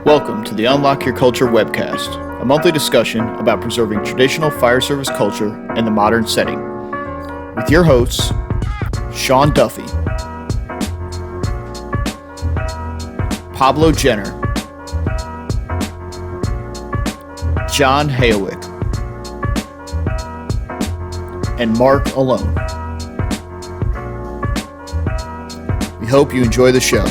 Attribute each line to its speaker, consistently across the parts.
Speaker 1: Welcome to the Unlock Your Culture webcast, a monthly discussion about preserving traditional fire service culture in the modern setting. With your hosts, Sean Duffy, Pablo Jenner, John Hayowick, and Mark Alone. We hope you enjoy the show.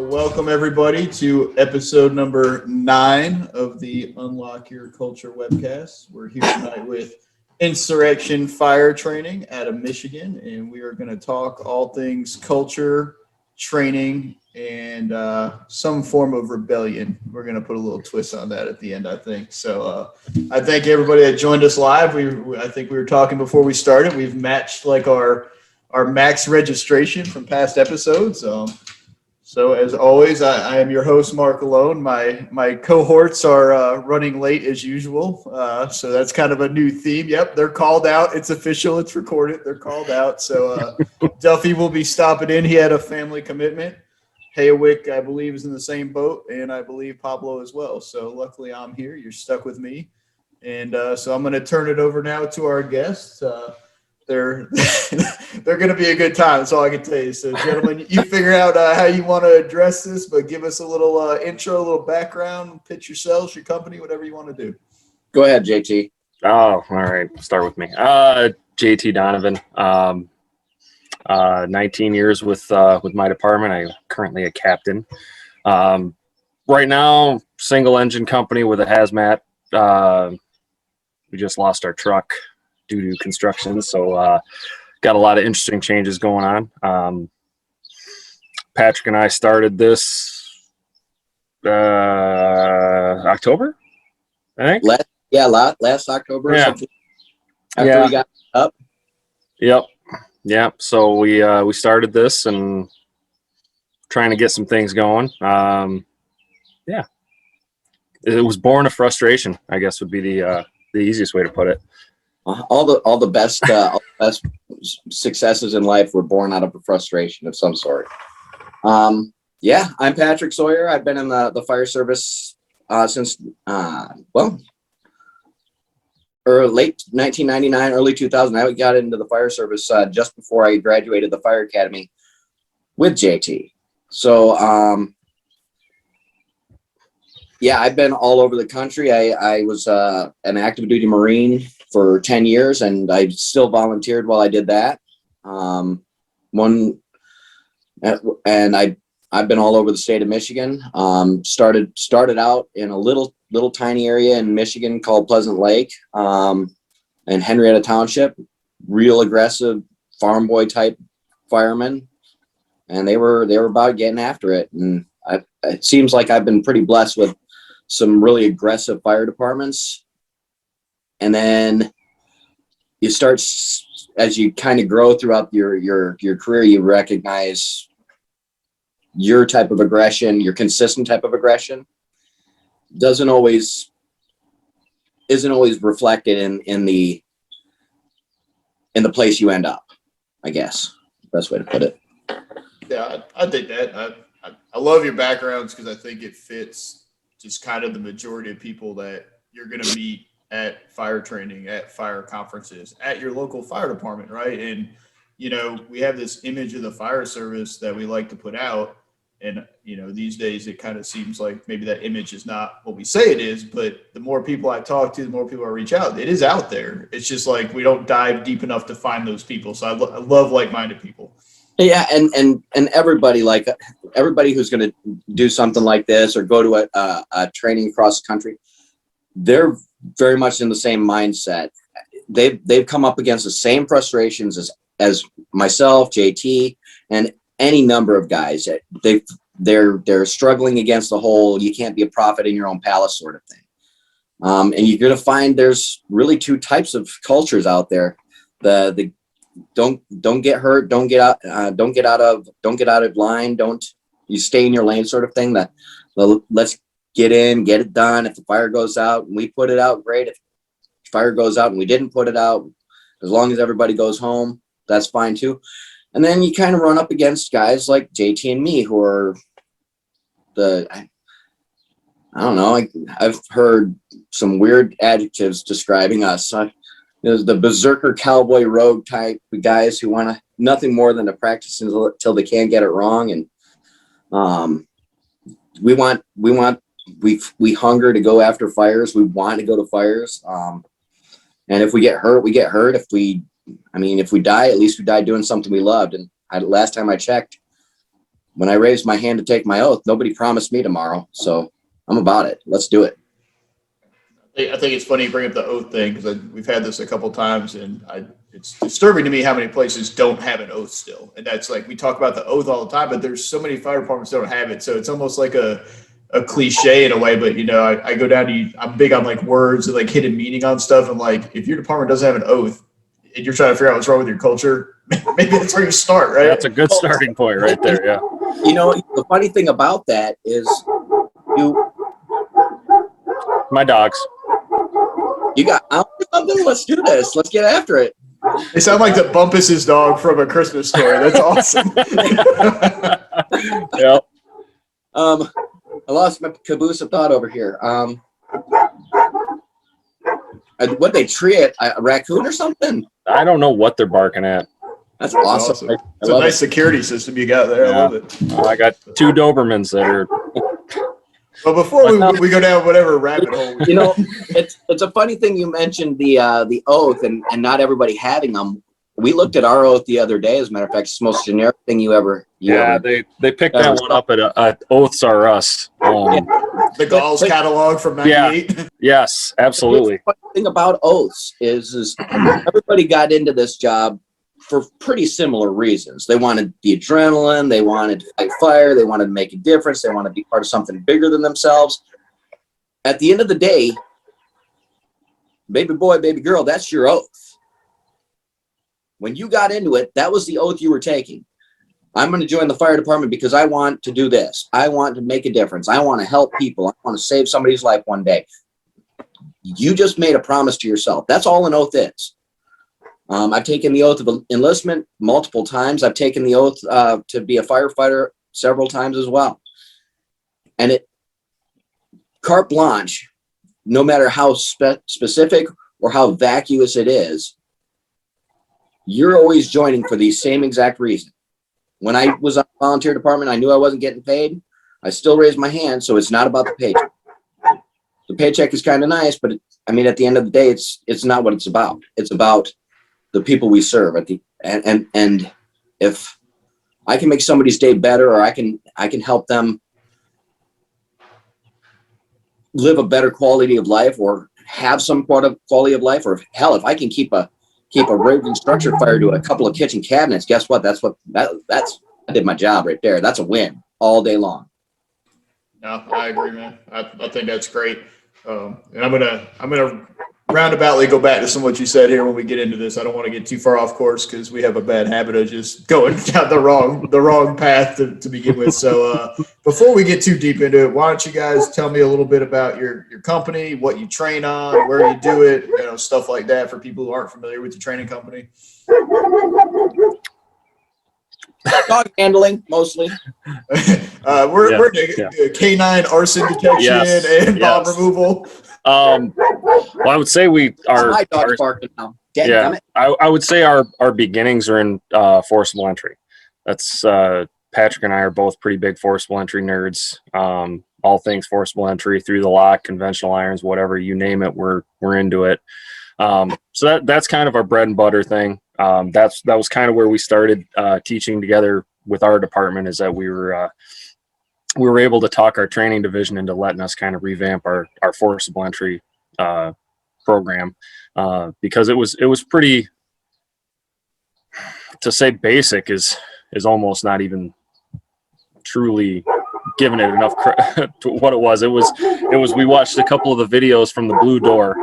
Speaker 1: Welcome everybody to episode number 9 of the Unlock Your Culture webcast. We're here tonight with Insurrection Fire Training out of Michigan, and we are going to talk all things culture, training, and some form of rebellion. We're going to put a little twist on that at the end, I think. So I thank everybody that joined us live. I think we were talking before we started. We've matched like our max registration from past episodes. So as always, I am your host, Mark Alone. My cohorts are running late as usual. So that's kind of a new theme. Yep, they're called out. It's official. It's recorded. They're called out. So Duffy will be stopping in. He had a family commitment. Hayowick, I believe, is in the same boat, and I believe Pablo as well. So luckily I'm here. You're stuck with me. And so I'm going to turn it over now to our guests. They're going to be a good time. That's all I can tell you. So, gentlemen, you figure out how you want to address this, but give us a little intro, a little background, pitch yourselves, your company, whatever you want to do.
Speaker 2: Go ahead, JT.
Speaker 3: Oh, all right. Start with me. JT Donovan. 19 years with my department. I'm currently a captain. Right now, single engine company with a hazmat. We just lost our truck due to construction, so got a lot of interesting changes going on. Patrick and I started this October, I think.
Speaker 2: Last October.
Speaker 3: Yeah.
Speaker 2: Or something. After we got up.
Speaker 3: Yep. So we started this and trying to get some things going. It was born of frustration, I guess would be the easiest way to put it.
Speaker 2: All the best successes in life were born out of a frustration of some sort. I'm Patrick Sawyer. I've been in the fire service since late 1999, early 2000. I got into the fire service just before I graduated the fire academy with JT. So I've been all over the country. I was an active duty Marine for 10 years, and I still volunteered while I did that. And I've been all over the state of Michigan. Started out in a little tiny area in Michigan called Pleasant Lake, in Henrietta Township. Real aggressive farm boy type firemen, and they were about getting after it. And it seems like I've been pretty blessed with some really aggressive fire departments. And then you start, as you kind of grow throughout your career, you recognize your type of aggression, your consistent type of aggression isn't always reflected in the place you end up, I guess. Best way to put it.
Speaker 1: Yeah, I think that. I love your backgrounds because I think it fits just kind of the majority of people that you're going to meet at fire training, at fire conferences, at your local fire department, right? And, we have this image of the fire service that we like to put out. And, these days it kind of seems like maybe that image is not what we say it is, but the more people I talk to, the more people I reach out, it is out there. It's just like we don't dive deep enough to find those people. So I love like-minded people.
Speaker 2: Yeah, and everybody who's going to do something like this or go to a training across the country, they're very much in the same mindset. They've come up against the same frustrations as myself, JT, and any number of guys. They're struggling against the whole "you can't be a prophet in your own palace" sort of thing. And you're going to find there's really two types of cultures out there. The don't get hurt, don't get out of line, you stay in your lane sort of thing. The let's get in, get it done. If the fire goes out and we put it out, great. If the fire goes out and we didn't put it out, as long as everybody goes home, that's fine too. And then you kind of run up against guys like JT and me who are I don't know. I've heard some weird adjectives describing us. There's the berserker cowboy rogue type guys who want nothing more than to practice until they can't get it wrong. And we hunger to go after fires. We want to go to fires. And if we get hurt, we get hurt. If we die, at least we die doing something we loved. And last time I checked, when I raised my hand to take my oath, nobody promised me tomorrow. So I'm about it. Let's do it.
Speaker 1: I think it's funny you bring up the oath thing, because we've had this a couple times, and it's disturbing to me how many places don't have an oath still. And that's like, we talk about the oath all the time, but there's so many fire departments that don't have it. So it's almost like a cliche in a way, but I go down to, I'm big on like words and like hidden meaning on stuff. And like, if your department doesn't have an oath and you're trying to figure out what's wrong with your culture, maybe that's where you start, right?
Speaker 3: That's a good starting point right there. Yeah.
Speaker 2: The funny thing about that is
Speaker 3: My dogs.
Speaker 2: you got something. Let's do this. Let's get after it.
Speaker 1: They sound like the Bumpus's dog from A Christmas Story. That's awesome.
Speaker 3: Yep.
Speaker 2: I lost my caboose of thought over here. What they treat a raccoon or something?
Speaker 3: I don't know what they're barking at.
Speaker 2: That's awesome.
Speaker 1: It's a nice security system you got there.
Speaker 3: Yeah.
Speaker 1: I love it.
Speaker 3: I got 2 Dobermans that are.
Speaker 1: But before we go down whatever rabbit hole,
Speaker 2: It's a funny thing you mentioned the oath and not everybody having them. We looked at our oath the other day. As a matter of fact, it's the most generic thing you ever.
Speaker 3: They picked that one up at Oaths Are Us.
Speaker 1: the Gauls catalog from '98.
Speaker 3: Yeah. Yes, absolutely.
Speaker 2: The funny thing about oaths is everybody got into this job for pretty similar reasons. They wanted the adrenaline, they wanted to fight fire, they wanted to make a difference, they wanted to be part of something bigger than themselves. At the end of the day, baby boy, baby girl, that's your oath. When you got into it, that was the oath you were taking. I'm going to join the fire department because I want to do this. I want to make a difference. I want to help people. I want to save somebody's life one day. You just made a promise to yourself. That's all an oath is. I've taken the oath of enlistment multiple times. I've taken the oath to be a firefighter several times as well. And carte blanche, no matter how specific or how vacuous it is, you're always joining for the same exact reason. When I was on the volunteer department, I knew I wasn't getting paid. I still raised my hand, so it's not about the paycheck. The paycheck is kind of nice, but at the end of the day, it's not what it's about. It's about the people we serve and if I can make somebody's day better, or I can help them live a better quality of life, or have some quality of life, or hell, if I can keep a raging structure fire to a couple of kitchen cabinets, guess what? I did my job right there. That's a win all day long.
Speaker 1: No, I agree, man. I think that's great. And I'm gonna roundaboutly go back to some of what you said here when we get into this. I don't want to get too far off course because we have a bad habit of just going down the wrong path to begin with. So before we get too deep into it, why don't you guys tell me a little bit about your company, what you train on, where you do it, stuff like that for people who aren't familiar with your training company.
Speaker 2: Dog handling mostly.
Speaker 1: We're canine arson detection and bomb removal.
Speaker 3: Well, I would say
Speaker 2: My dog's barking now. Damn it.
Speaker 3: I would say our beginnings are in forcible entry. That's Patrick and I are both pretty big forcible entry nerds. All things forcible entry, through the lock, conventional irons, whatever you name it, we're into it. So that's kind of our bread and butter thing. That was kind of where we started teaching together with our department, is that we were able to talk our training division into letting us kind of revamp our forcible entry program, because it was pretty, to say basic is almost not even truly giving it enough credit to what it was. It was we watched a couple of the videos from the Blue Door,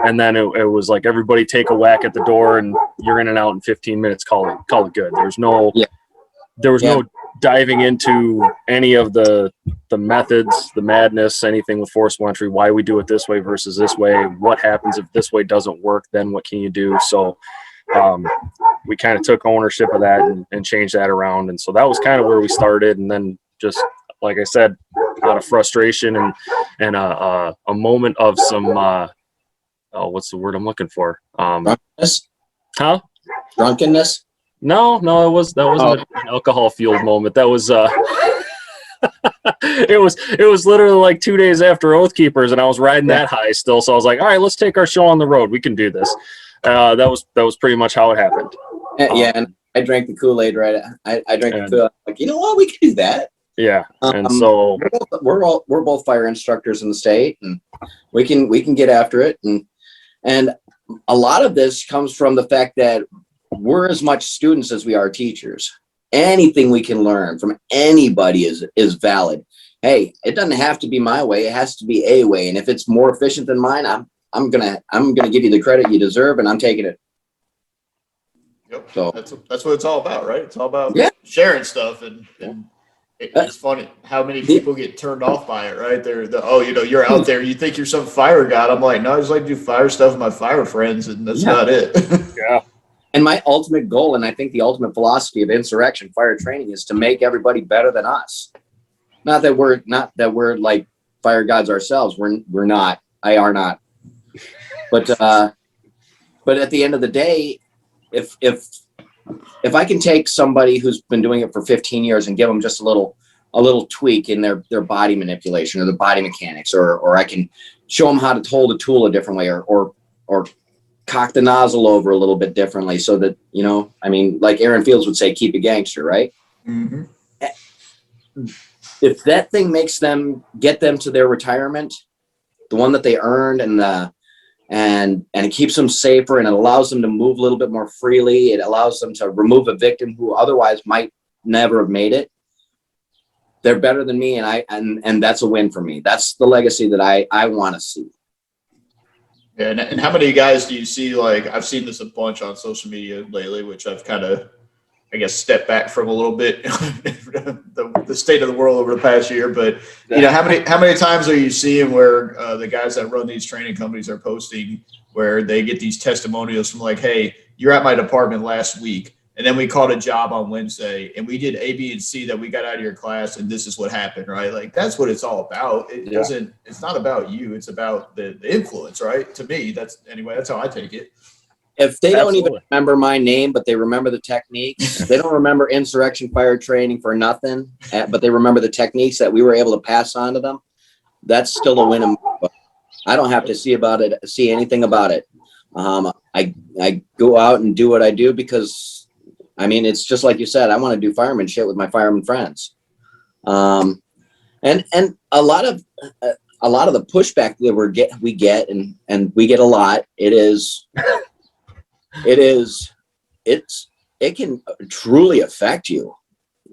Speaker 3: and then it was like, everybody take a whack at the door and you're in and out in 15 minutes, call it good. There was no diving into any of the methods, the madness, anything with forcible entry, why we do it this way versus this way, what happens if this way doesn't work, then what can you do? So we kind of took ownership of that and changed that around. And so that was kind of where we started. And then, just like I said, out of frustration and a moment of some what's the word I'm looking for?
Speaker 2: Drunkenness?
Speaker 3: Huh?
Speaker 2: Drunkenness?
Speaker 3: No, that wasn't an alcohol fueled moment. That was it was literally like 2 days after Oath Keepers, and I was riding that high still. So I was like, all right, let's take our show on the road. We can do this. That was pretty much how it happened.
Speaker 2: Yeah, and I drank the Kool-Aid, right? I drank the Kool-Aid. Like, you know what? We can do that.
Speaker 3: Yeah, and so
Speaker 2: we're both fire instructors in the state, and we can get after it. And a lot of this comes from the fact that we're as much students as we are teachers. Anything we can learn from anybody is valid. Hey, it doesn't have to be my way. It has to be a way. And if it's more efficient than mine, I'm gonna give you the credit you deserve, and I'm taking it.
Speaker 1: Yep.
Speaker 2: So
Speaker 1: that's what it's all about, right? It's all about sharing stuff, and it's funny how many people get turned off by it, right? You're out there, you think you're some fire god. I'm like, no, I just like to do fire stuff with my fire friends, and that's not it.
Speaker 3: Yeah.
Speaker 2: And my ultimate goal, and I think the ultimate philosophy of Insurrection Fire Training, is to make everybody better than us. Not that we're like fire gods ourselves. We're not. I are not. But at the end of the day, if I can take somebody who's been doing it for 15 years and give them just a little tweak in their body manipulation or the body mechanics, or I can show them how to hold a tool a different way, or cock the nozzle over a little bit differently, so that, like Aaron Fields would say, keep it gangster, right?
Speaker 1: Mm-hmm.
Speaker 2: If that thing makes them get them to their retirement, the one that they earned, and it keeps them safer, and it allows them to move a little bit more freely, it allows them to remove a victim who otherwise might never have made it, they're better than me, and that's a win for me. That's the legacy that I want to see.
Speaker 1: Yeah, and how many guys do you see? Like, I've seen this a bunch on social media lately, which I've kind of, I guess, stepped back from a little bit, the state of the world over the past year. But how many times are you seeing where the guys that run these training companies are posting where they get these testimonials from like, hey, you're at my department last week, and then we called a job on Wednesday, and we did A, B, and C that we got out of your class, and this is what happened, right? Like, that's what it's all about. It's not about you. It's about the influence, right? To me, that's how I take it.
Speaker 2: If they don't even remember my name, but they remember the techniques, they don't remember Insurrection Fire Training for nothing, but they remember the techniques that we were able to pass on to them, that's still a win. I don't have to see anything about it. I go out and do what I do because, it's just like you said, I want to do fireman shit with my fireman friends. And a lot of the pushback that we get, and we get a lot, it can truly affect you,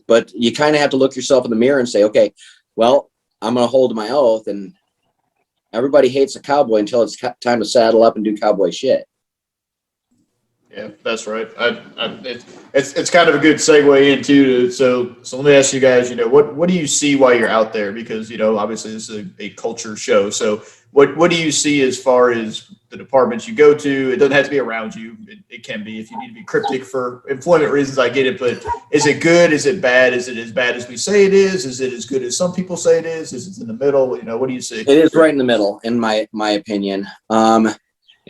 Speaker 2: but you kind of have to look yourself in the mirror and say, okay, well, I'm going to hold my oath, and everybody hates a cowboy until it's time to saddle up and do cowboy shit.
Speaker 1: Yeah, that's right. It's kind of a good segue into so let me ask you guys, what do you see while you're out there? Because, obviously this is a culture show. So what do you see as far as the departments you go to? It doesn't have to be around you. It can be if you need to be cryptic for employment reasons. I get it, but is it good? Is it bad? Is it as bad as we say it is? Is it as good as some people say it is? Is it in the middle? What do you see?
Speaker 2: It is right in the middle, in my opinion.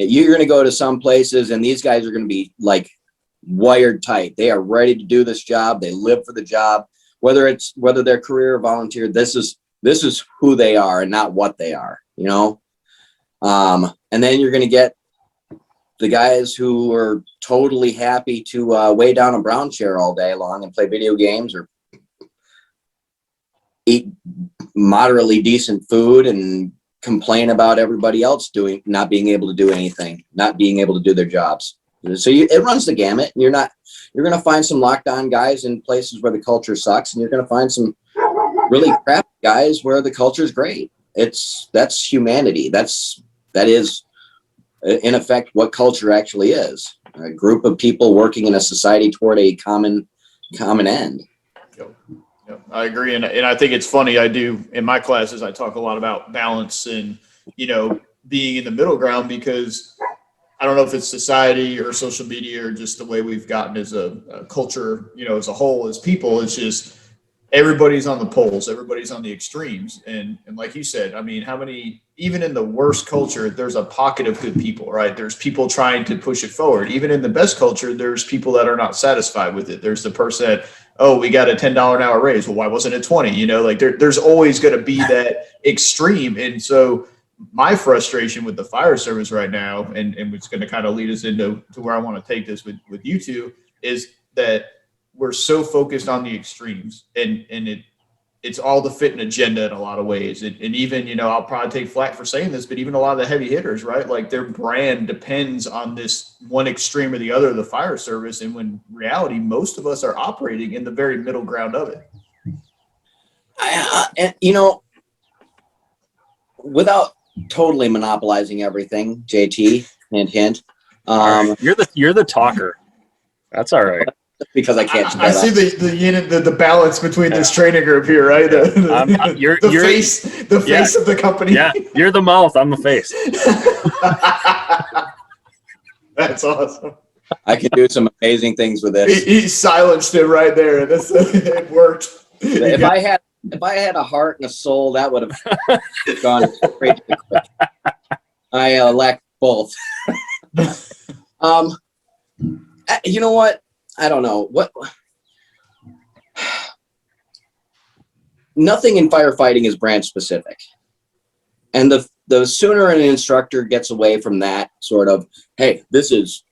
Speaker 2: You're going to go to some places, and these guys are going to be like wired tight. They are ready to do this job. They live for the job, whether they're career or volunteer. This is who they are and not what they are, and then you're going to get the guys who are totally happy to weigh down a brown chair all day long and play video games or eat moderately decent food and complain about everybody else not being able to do anything, not being able to do their jobs. So it runs the gamut. You're going to find some lockdown guys in places where the culture sucks, and you're going to find some really crap guys where the culture is great. That's humanity. That is in effect what culture actually is: a group of people working in a society toward a common end.
Speaker 1: Yep, I agree, and I think it's funny. I do in my classes. I talk a lot about balance and being in the middle ground, because I don't know if it's society or social media or just the way we've gotten as a culture, as a whole, as people. It's just everybody's on the poles, everybody's on the extremes. And like you said, I mean, how many, even in the worst culture, there's a pocket of good people, right? There's people trying to push it forward. Even in the best culture, there's people that are not satisfied with it. There's the person that, oh, we got a $10 an hour raise. Well, why wasn't it 20? You know, like there's always going to be that extreme. And so my frustration with the fire service right now, and it's going to kind of lead us into where I want to take this with you two, is that we're so focused on the extremes, and it's all the fit and agenda in a lot of ways. And even, you know, I'll probably take flack for saying this, but even a lot of the heavy hitters, right? Like their brand depends on this one extreme or the other of the fire service. And when reality, most of us are operating in the very middle ground of it.
Speaker 2: And, you know, without totally monopolizing everything, JT, hint, hint.
Speaker 3: You're the talker. That's all right.
Speaker 2: Because I can't.
Speaker 1: I see the balance between this training group here, right? You're face of the company.
Speaker 3: Yeah, you're the mouth. I'm the face.
Speaker 1: That's awesome.
Speaker 2: I could do some amazing things with this.
Speaker 1: He silenced it right there. It worked.
Speaker 2: If I had a heart and a soul, that would have gone straight to the quick. I lack both. You know what? I don't know what. Nothing in firefighting is branch specific, and the sooner an instructor gets away from that sort of, hey, this is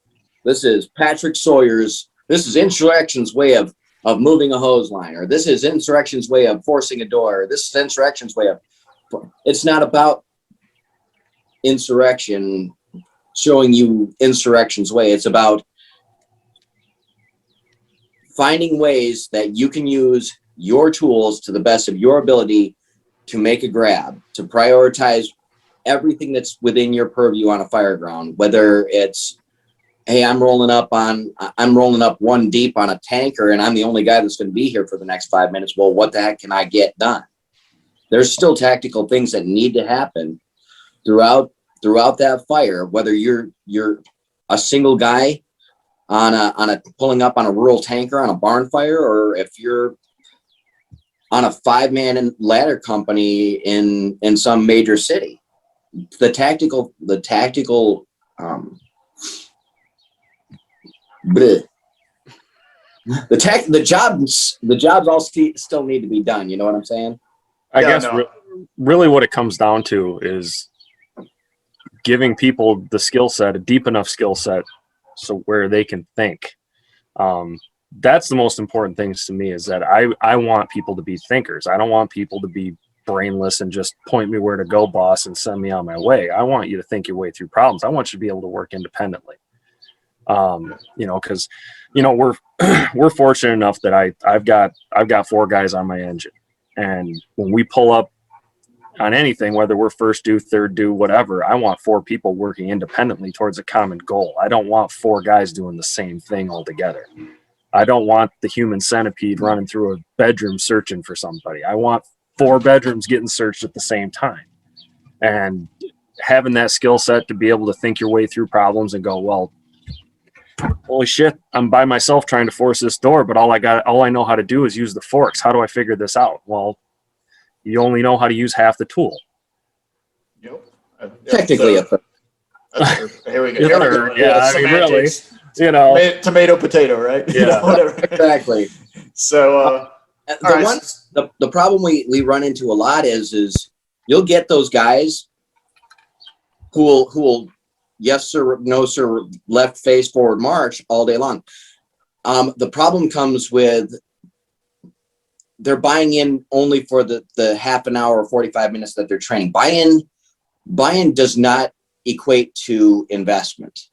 Speaker 2: Patrick Sawyer's, this is Insurrection's way of moving a hose line, or this is Insurrection's way of forcing a door, or this is Insurrection's way of. It's not about Insurrection showing you Insurrection's way. It's about finding ways that you can use your tools to the best of your ability to make a grab, to prioritize everything that's within your purview on a fire ground, whether it's, hey, I'm rolling up one deep on a tanker and I'm the only guy that's going to be here for the next 5 minutes. Well, what the heck can I get done? There's still tactical things that need to happen throughout that fire, whether you're a single guy on a pulling up on a rural tanker on a barn fire, or if you're on a 5-man ladder company in some major city. The tactical the jobs all still need to be done. You know what I'm saying?
Speaker 3: I guess really what it comes down to is giving people the skill set, a deep enough skill set, so where they can think. That's the most important things to me, is that I want people to be thinkers. I don't want people to be brainless and just point me where to go, boss, and send me on my way. I want you to think your way through problems. I want you to be able to work independently. You know, because, you know, we're fortunate enough that I've got 4 guys on my engine, and when we pull up on anything, whether we're first due, third due, whatever, I want 4 people working independently towards a common goal. I don't want 4 guys doing the same thing altogether. I don't want the human centipede running through a bedroom searching for somebody. I want 4 bedrooms getting searched at the same time. And having that skill set to be able to think your way through problems and go, well, holy shit, I'm by myself trying to force this door, but all I know how to do is use the forks. How do I figure this out? Well, you only know how to use half the tool.
Speaker 1: Yep.
Speaker 2: Technically,
Speaker 1: here we go.
Speaker 3: Yeah, I mean, really, you know,
Speaker 1: tomato, potato, right?
Speaker 3: Yeah,
Speaker 1: you know, whatever.
Speaker 2: Exactly.
Speaker 1: So,
Speaker 2: the problem we run into a lot is you'll get those guys who will yes sir, no sir, left face, forward march all day long. The problem comes with they're buying in only for the half an hour or 45 minutes that they're training. Buy-in does not equate to investment.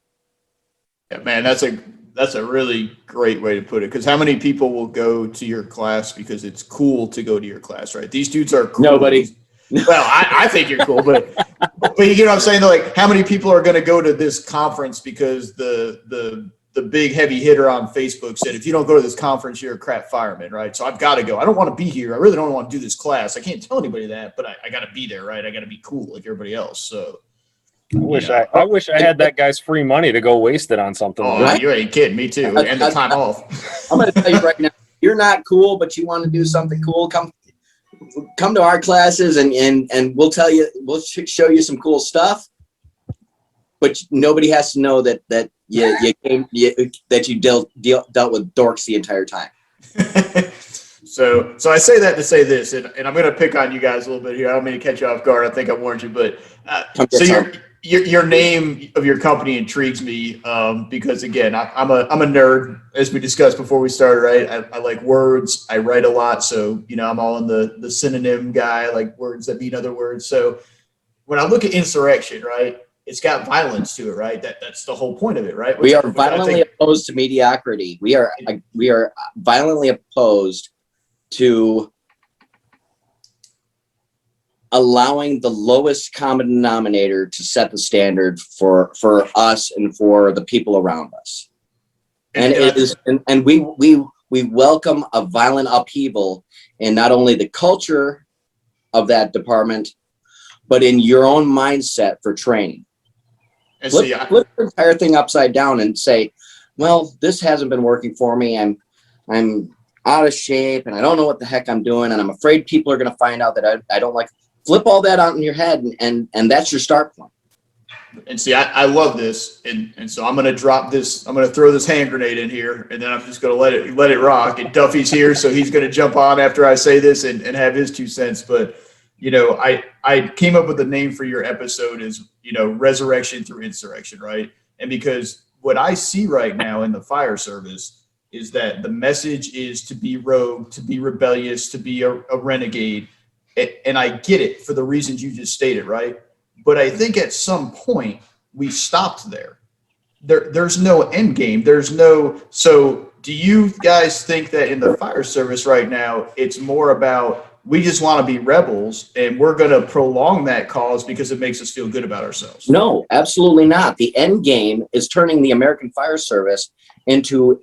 Speaker 1: Yeah, man, that's a really great way to put it. Because how many people will go to your class because it's cool to go to your class, right? These dudes are cool.
Speaker 2: Nobody.
Speaker 1: Well, I think you're cool, but you know what I'm saying? Like, how many people are going to go to this conference because the big heavy hitter on Facebook said, if you don't go to this conference, you're a crap fireman, right? So I've got to go. I don't want to be here. I really don't want to do this class. I can't tell anybody that, but I got to be there, right? I got to be cool like everybody else. So
Speaker 3: I wish I had that guy's free money to go waste it on something.
Speaker 1: Oh, you ain't kidding. Me too. And the time off.
Speaker 2: I'm going to tell you right now, you're not cool, but you want to do something cool, come to our classes and we'll show you some cool stuff. But nobody has to know that you dealt with dorks the entire time.
Speaker 1: So I say that to say this, and I'm going to pick on you guys a little bit here. I don't mean to catch you off guard. I think I warned you, but so your name of your company intrigues me because again, I'm a nerd, as we discussed before we started. Right, I like words. I write a lot, so I'm all in the synonym guy. I like words that mean other words. So when I look at insurrection, right, it's got violence to it, right? That's the whole point of it, right?
Speaker 2: We are violently opposed to mediocrity. We are violently opposed to allowing the lowest common denominator to set the standard for us and for the people around us. And we welcome a violent upheaval in not only the culture of that department, but in your own mindset for training. Flip the entire thing upside down and say, well, this hasn't been working for me. I'm out of shape and I don't know what the heck I'm doing. And I'm afraid people are going to find out that I don't like. Flip all that out in your head and that's your start point.
Speaker 1: And see, I love this. And so I'm going to drop this. I'm going to throw this hand grenade in here and then I'm just going to let it rock. And Duffy's here. So he's going to jump on after I say this and have his 2 cents. But, I came up with the name for your episode is, resurrection through insurrection. Right. And because what I see right now in the fire service is that the message is to be rogue, to be rebellious, to be a renegade. And I get it for the reasons you just stated, right? But I think at some point we stopped there. There's no end game. So do you guys think that in the fire service right now, it's more about we just want to be rebels and we're going to prolong that cause because it makes us feel good about ourselves?
Speaker 2: No, absolutely not. The end game is turning the American Fire Service into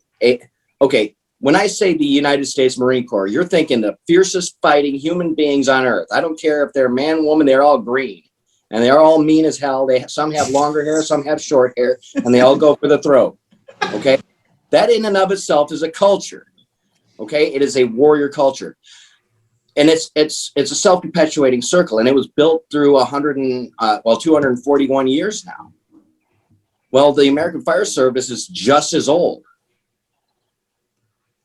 Speaker 2: when I say the United States Marine Corps, you're thinking the fiercest fighting human beings on earth. I don't care if they're man, woman, they're all green. And they're all mean as hell. Some have longer hair, some have short hair, and they all go for the throat. Okay? That in and of itself is a culture. Okay? It is a warrior culture. And it's a self-perpetuating circle. And it was built through 241 years now. Well, the American Fire Service is just as old.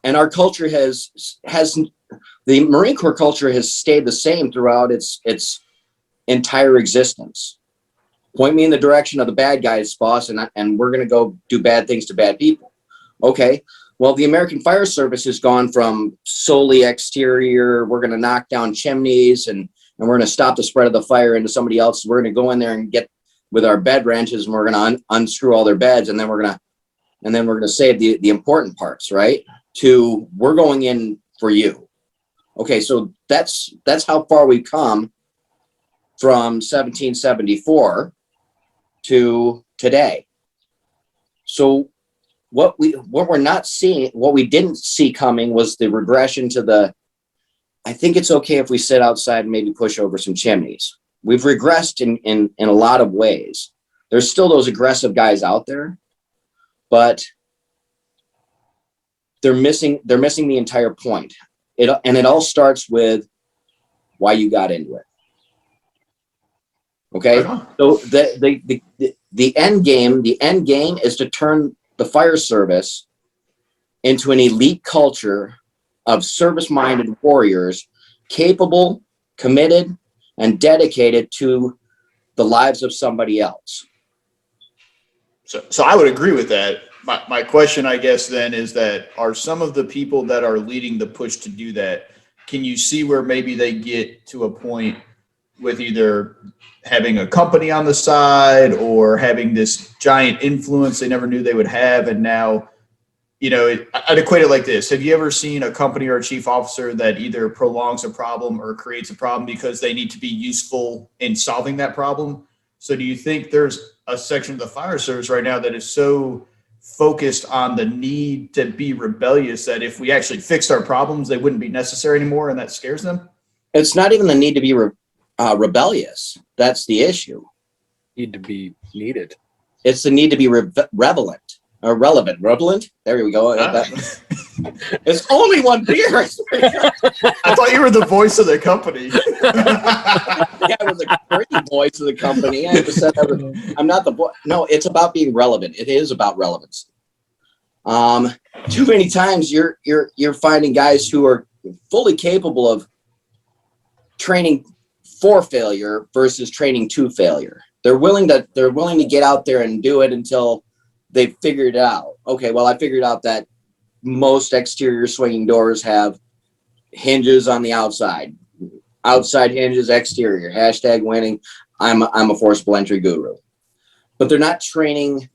Speaker 2: And our culture the Marine Corps culture has stayed the same throughout its entire existence. Point me in the direction of the bad guys, boss, and we're going to go do bad things to bad people. Okay. Well, the American Fire Service has gone from solely exterior. We're going to knock down chimneys and we're going to stop the spread of the fire into somebody else. We're going to go in there and get with our bed wrenches and we're going to unscrew all their beds. And then we're going to save the important parts, right? To we're going in for you. Okay, so that's how far we've come from 1774 to today. So what we're not seeing, what we didn't see coming was the regression to I think it's okay if we sit outside and maybe push over some chimneys. We've regressed in a lot of ways. There's still those aggressive guys out there, but they're missing the entire point. It all starts with why you got into it. Okay. So the end game is to turn the fire service into an elite culture of service-minded warriors, capable, committed, and dedicated to the lives of somebody else.
Speaker 1: So I would agree with that. My question, I guess, then is that are some of the people that are leading the push to do that, can you see where maybe they get to a point with either having a company on the side or having this giant influence they never knew they would have? And now, I'd equate it like this. Have you ever seen a company or a chief officer that either prolongs a problem or creates a problem because they need to be useful in solving that problem? So do you think there's a section of the fire service right now that is so focused on the need to be rebellious that if we actually fixed our problems, they wouldn't be necessary anymore, and that scares them?
Speaker 2: It's not even the need to be rebellious. That's the issue.
Speaker 3: Need to be needed.
Speaker 2: It's the need to be relevant. Relevant. There we go. It's only one beer.
Speaker 1: I thought you were the voice of the company.
Speaker 2: Yeah, I was the great voice of the company. I just said I'm not the voice. No, it's about being relevant. It is about relevance. Too many times you're finding guys who are fully capable of training for failure versus training to failure. They're willing to get out there and do it until they figured it out. Okay, well, I figured out that most exterior swinging doors have hinges on the outside hinges, exterior, #winning. I'm a forcible entry guru, but they're not training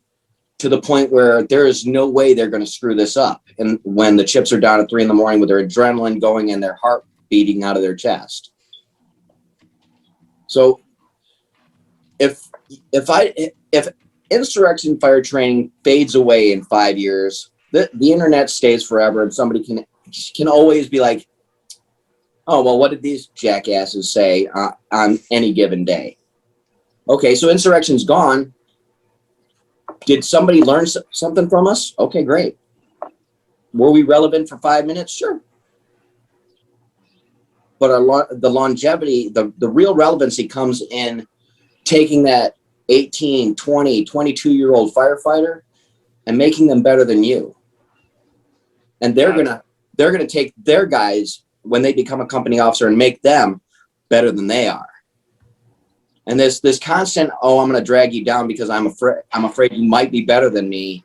Speaker 2: to the point where there is no way they're going to screw this up. And when the chips are down at 3 a.m. with their adrenaline going and their heart beating out of their chest. So if Insurrection Fire Training fades away in 5 years, the internet stays forever, and somebody can always be like, oh, well, what did these jackasses say on any given day? Okay, so Insurrection's gone. Did somebody learn something from us? Okay, great. Were we relevant for 5 minutes? Sure. But the longevity, the real relevancy comes in taking that 18, 20, 22-year-old firefighter and making them better than you. And they're gonna take their guys when they become a company officer and make them better than they are. And this constant, oh, I'm gonna drag you down because I'm afraid you might be better than me,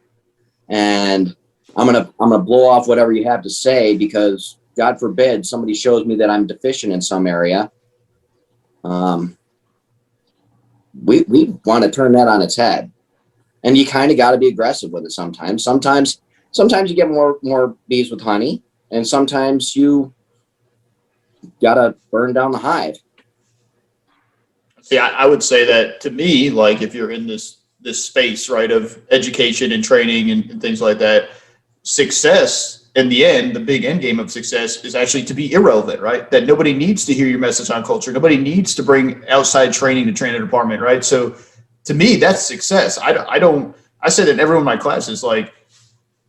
Speaker 2: and I'm gonna blow off whatever you have to say because God forbid somebody shows me that I'm deficient in some area. We want to turn that on its head, and you kind of got to be aggressive with it sometimes. Sometimes you get more bees with honey, and sometimes you gotta burn down the hive.
Speaker 1: See, I would say that to me, like if you're in this space, right, of education and training and things like that, success in the end, the big end game of success is actually to be irrelevant, right? That nobody needs to hear your message on culture. Nobody needs to bring outside training to train a department, right? So to me, that's success. I said in every one of my classes, like,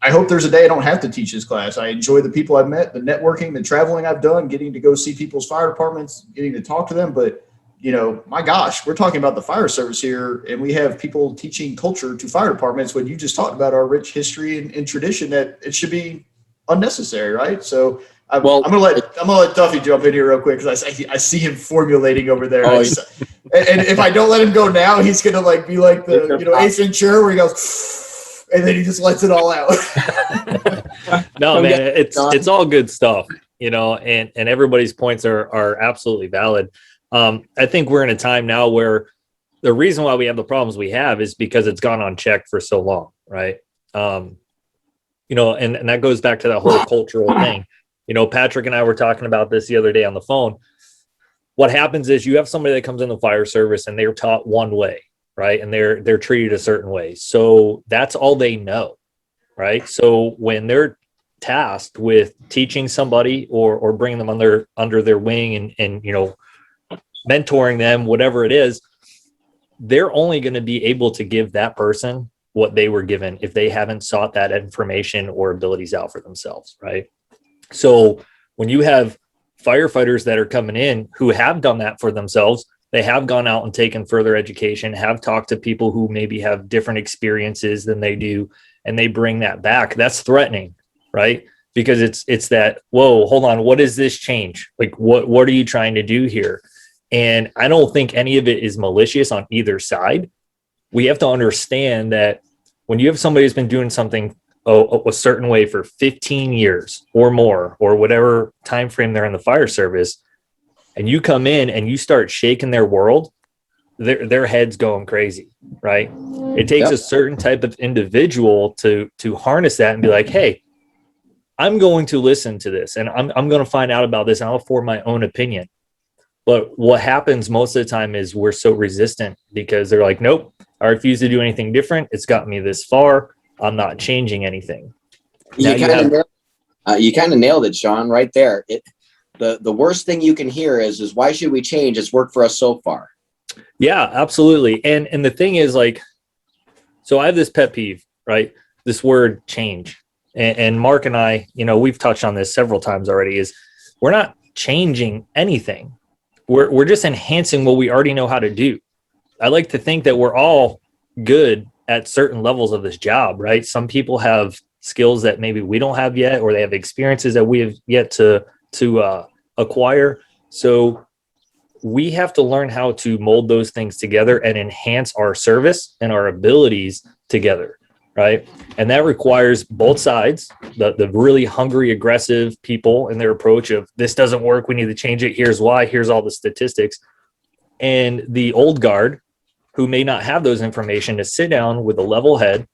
Speaker 1: I hope there's a day I don't have to teach this class. I enjoy the people I've met, the networking, the traveling I've done, getting to go see people's fire departments, getting to talk to them. But, you know, my gosh, we're talking about the fire service here, and we have people teaching culture to fire departments when you just talked about our rich history and tradition, that it should be unnecessary, right? So I'm gonna let Duffy jump in here real quick because I see him formulating over there.
Speaker 2: Oh,
Speaker 1: and if I don't let him go now, he's gonna like be like the Ace Ventura where he goes and then he just lets it all out.
Speaker 4: No, man, it's all good stuff, you know, and everybody's points are absolutely valid. I think we're in a time now where the reason why we have the problems we have is because it's gone unchecked for so long, right? You know, and that goes back to that whole cultural thing. You know, Patrick and I were talking about this the other day on the phone. What happens is you have somebody that comes in the fire service and they're taught one way, right? And they're treated a certain way. So that's all they know, right? So when they're tasked with teaching somebody or bringing them under their wing and you know, mentoring them, whatever it is, they're only going to be able to give that person what they were given if they haven't sought that information or abilities out for themselves, right? So when you have firefighters that are coming in who have done that for themselves, they have gone out and taken further education, have talked to people who maybe have different experiences than they do, and they bring that back. That's threatening, right? Because it's that, whoa, hold on, what is this change? Like, what are you trying to do here? And I don't think any of it is malicious on either side. We have to understand that when you have somebody who's been doing something a certain way for 15 years or more, or whatever time frame they're in the fire service, and you come in and you start shaking their world, their head's going crazy, right? It takes a certain type of individual to harness that and be like, hey, I'm going to listen to this and I'm going to find out about this and I'll form my own opinion. But what happens most of the time is we're so resistant because they're like, nope, I refuse to do anything different. It's gotten me this far. I'm not changing anything.
Speaker 2: You kind of nailed it, Sean, right there. The worst thing you can hear is why should we change? It's worked for us so far.
Speaker 4: Yeah, absolutely. And the thing is, like, so I have this pet peeve, right? this word change. And Mark and I, we've touched on this several times already, is we're not changing anything. We're just enhancing what we already know how to do. I like to think that we're all good at certain levels of this job, right? Some people have skills that maybe we don't have yet, or they have experiences that we have yet to acquire. So we have to learn how to mold those things together and enhance our service and our abilities together, right? And that requires both sides, the really hungry, aggressive people and their approach of this doesn't work, we need to change it, here's why, here's all the statistics, and the old guard who may not have those information, to sit down with a level head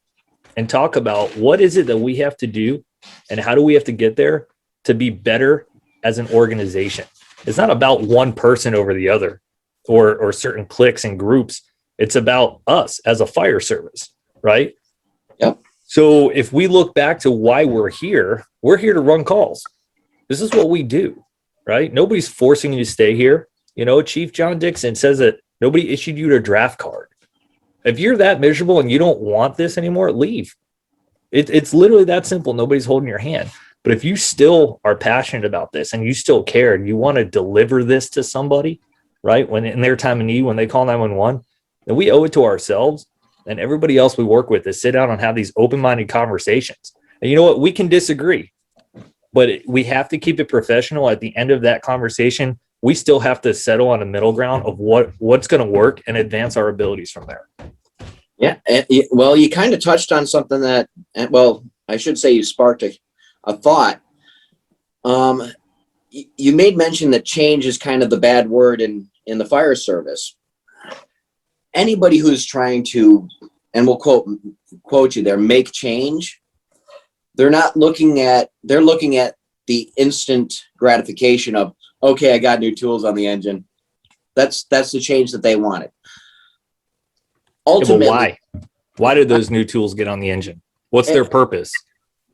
Speaker 4: and talk about what is it that we have to do and how do we have to get there to be better as an organization. It's not about one person over the other or certain cliques and groups. It's about us as a fire service, right?
Speaker 2: Yep.
Speaker 4: So if we look back to why we're here to run calls. This is what we do, right? Nobody's forcing you to stay here. Chief John Dixon says that nobody issued you a draft card. If you're that miserable and you don't want this anymore, leave. It's literally that simple. Nobody's holding your hand. But if you still are passionate about this and you still care and you want to deliver this to somebody, right, when in their time of need, when they call 911, then we owe it to ourselves and everybody else we work with to sit down and have these open-minded conversations. And you know what? We can disagree, but we have to keep it professional. At the end of that conversation, we still have to settle on a middle ground of what's going to work and advance our abilities from there.
Speaker 2: Yeah. Well, you kind of touched on something that, well, I should say you sparked a thought. You made mention that change is kind of the bad word in the fire service. Anybody who's trying to, and we'll quote you there, make change, they're looking at the instant gratification of, okay, I got new tools on the engine. That's the change that they wanted. Ultimately,
Speaker 4: yeah, why did those new tools get on the engine? What's their purpose?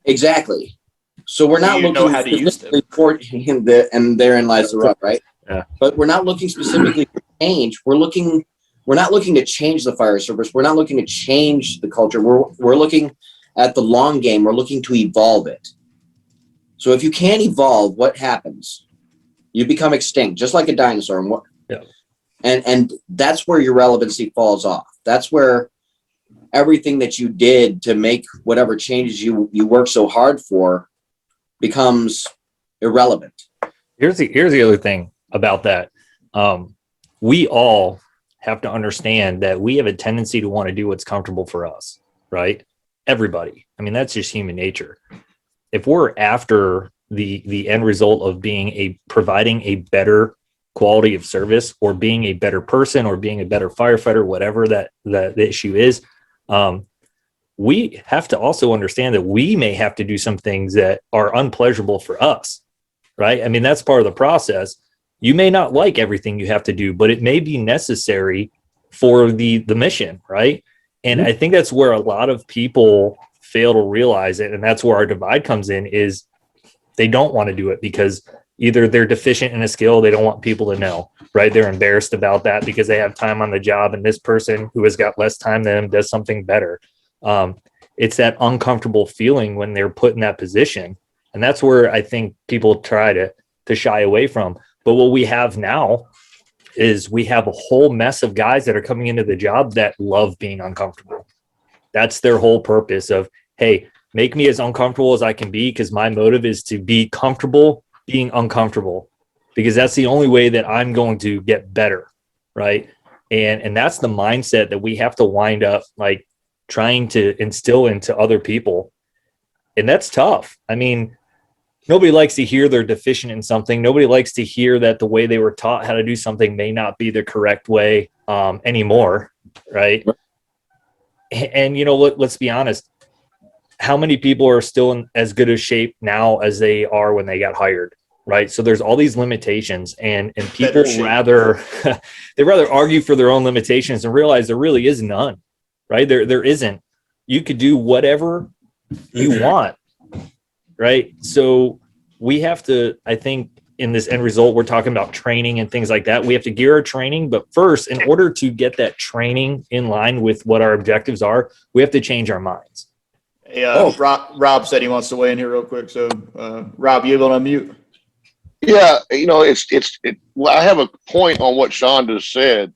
Speaker 2: Exactly. So we're not looking
Speaker 1: how to use them.
Speaker 2: for and therein lies the rub, right?
Speaker 4: Yeah.
Speaker 2: But we're not looking specifically for change. We're not looking to change the fire service. We're not looking to change the culture. We're looking at the long game. We're looking to evolve it. So if you can't evolve, what happens? You become extinct, just like a dinosaur. And that's where your relevancy falls off. That's where everything that you did to make whatever changes you work so hard for becomes irrelevant.
Speaker 4: Here's the other thing about that. We all have to understand that we have a tendency to want to do what's comfortable for us, right? Everybody. I mean, that's just human nature. If we're after the end result of providing a better quality of service, or being a better person, or being a better firefighter, whatever that the issue is, we have to also understand that we may have to do some things that are unpleasurable for us, right? I mean, that's part of the process. You may not like everything you have to do, but it may be necessary for the mission, right? And I think that's where a lot of people fail to realize it. And that's where our divide comes in, is they don't want to do it because either they're deficient in a skill, they don't want people to know, right? They're embarrassed about that because they have time on the job and this person who has got less time than them does something better. It's that uncomfortable feeling when they're put in that position. And that's where I think people try to shy away from. But what we have now is we have a whole mess of guys that are coming into the job that love being uncomfortable. That's their whole purpose of, hey, make me as uncomfortable as I can be, because my motive is to be comfortable being uncomfortable, because that's the only way that I'm going to get better, right? And that's the mindset that we have to wind up like trying to instill into other people. And that's tough. I mean, nobody likes to hear they're deficient in something. Nobody likes to hear that the way they were taught how to do something may not be the correct way anymore, right? And let's be honest. How many people are still in as good a shape now as they are when they got hired, right? So there's all these limitations, and people rather argue for their own limitations and realize there really is none, right? There isn't. You could do whatever you want, right? So we have to, I think, in this end result, we're talking about training and things like that. We have to gear our training, but first, in order to get that training in line with what our objectives are, we have to change our minds.
Speaker 1: Hey, Rob said he wants to weigh in here real quick. So, Rob, you able to unmute?
Speaker 5: Yeah, well, I have a point on what Sean just said.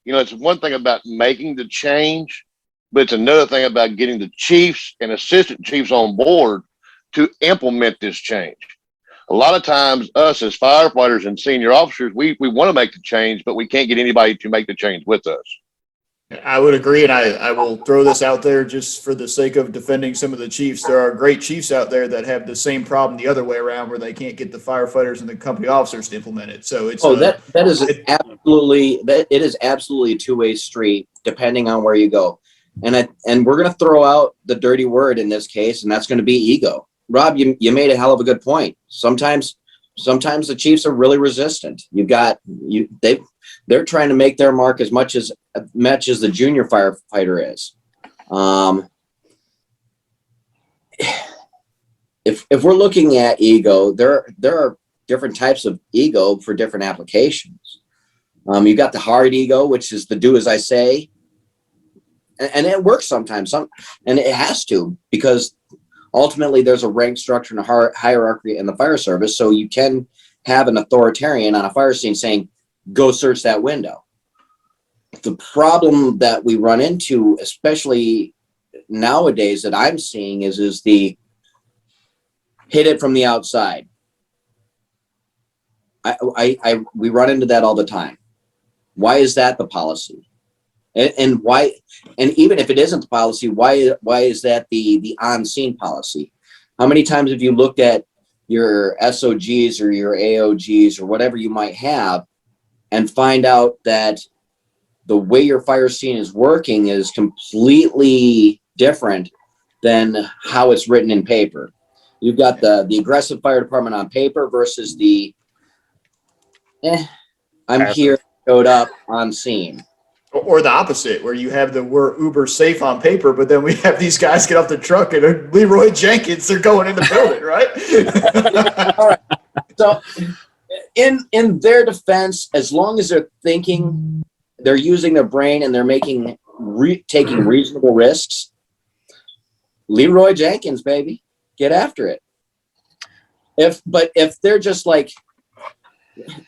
Speaker 5: It's one thing about making the change, but it's another thing about getting the chiefs and assistant chiefs on board to implement this change. A lot of times, us as firefighters and senior officers, we want to make the change, but we can't get anybody to make the change with us.
Speaker 1: I would agree, and I will throw this out there just for the sake of defending some of the chiefs. There are great chiefs out there that have the same problem the other way around, where they can't get the firefighters and the company officers to implement it. So it's
Speaker 2: that is absolutely a two-way street, depending on where you go. And we're going to throw out the dirty word in this case, and that's going to be ego. Rob, you made a hell of a good point. Sometimes the chiefs are really resistant. They're trying to make their mark as much as the junior firefighter is. If we're looking at ego, there are different types of ego for different applications. You got the hard ego, which is the do as I say, and it works sometimes. And it has to, because ultimately there's a rank structure and a hierarchy in the fire service. So you can have an authoritarian on a fire scene saying, go search that window. The problem that we run into, especially nowadays that I'm seeing, is the hit it from the outside. We run into that all the time. Why is that the policy? And why? And even if it isn't the policy, why is that the on-scene policy? How many times have you looked at your SOGs or your AOGs or whatever you might have, and find out that the way your fire scene is working is completely different than how it's written in paper? You've got the aggressive fire department on paper versus the I'm here, showed up on scene.
Speaker 1: Or the opposite, where you have we're uber safe on paper, but then we have these guys get off the truck and Leroy Jenkins, they're going in the building, right?
Speaker 2: All right. So in their defense, as long as they're thinking, they're using their brain and they're taking reasonable risks, Leroy Jenkins, baby, get after it. If they're just like,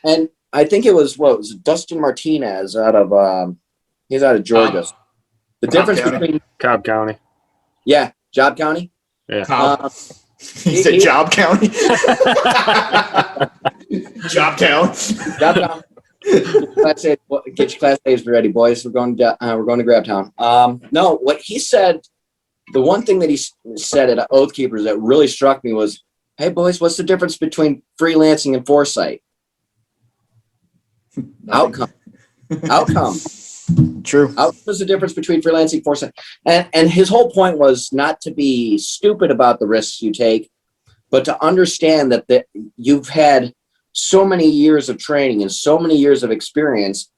Speaker 2: and I think it was Dustin Martinez he's out of Georgia. The difference between
Speaker 3: Cobb County.
Speaker 2: Yeah, Job County.
Speaker 3: Yeah.
Speaker 1: He said Job County. Job Town.
Speaker 2: Job Town. Get your class A's ready, boys. We're going to Grab Town. No, what he said, the one thing that he said at Oath Keepers that really struck me was, "Hey, boys, what's the difference between freelancing and foresight?" Outcome.
Speaker 1: True.
Speaker 2: What's the difference between freelancing and foresight? And his whole point was not to be stupid about the risks you take, but to understand that you've had so many years of training and so many years of experience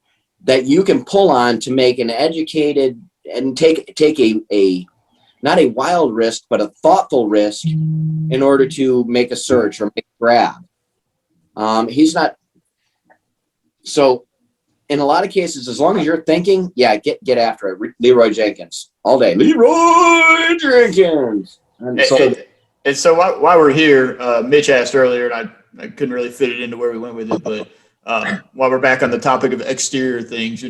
Speaker 2: that you can pull on to make an educated and take a not a wild risk, but a thoughtful risk in order to make a search or make a grab. He's not. So in a lot of cases, as long as you're thinking, get after it. Leroy Jenkins all day. Leroy Jenkins.
Speaker 1: And so while we're here, Mitch asked earlier, and I couldn't really fit it into where we went with it, but while we're back on the topic of exterior things,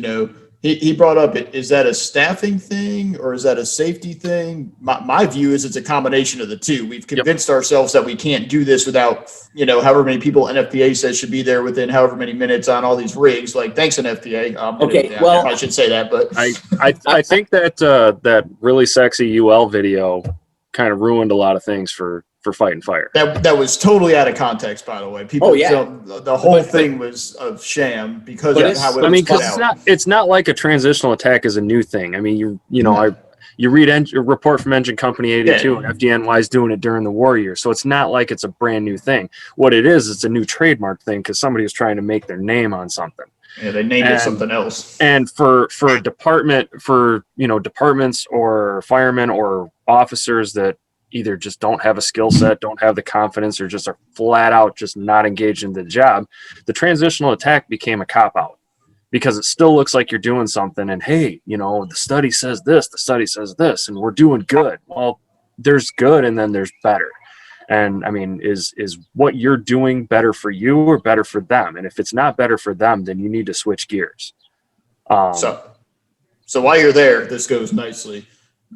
Speaker 1: he brought up, is that a staffing thing or is that a safety thing? My view is it's a combination of the two. We've convinced ourselves that we can't do this without, however many people NFPA says should be there within however many minutes on all these rigs. Like, thanks, NFPA.
Speaker 2: Okay, well,
Speaker 1: I should say that, but
Speaker 3: I think that that really sexy UL video kind of ruined a lot of things for fighting fire.
Speaker 1: That was totally out of context, by the way. People felt the whole thing was a sham because of how it was put out.
Speaker 3: It's not like a transitional attack is a new thing. I mean, you read a report from Engine Company 82 and FDNY is doing it during the war year. So it's not like it's a brand new thing. What it is, it's a new trademark thing because somebody was trying to make their name on something.
Speaker 1: Yeah, they named it something else.
Speaker 3: And for a department, departments or firemen or officers that either just don't have a skill set, don't have the confidence, or just are flat out just not engaged in the job, the transitional attack became a cop-out because it still looks like you're doing something and, hey, the study says this, and we're doing good. Well, there's good and then there's better. And I mean, is what you're doing better for you or better for them? And if it's not better for them, then you need to switch gears.
Speaker 1: So while you're there, this goes nicely.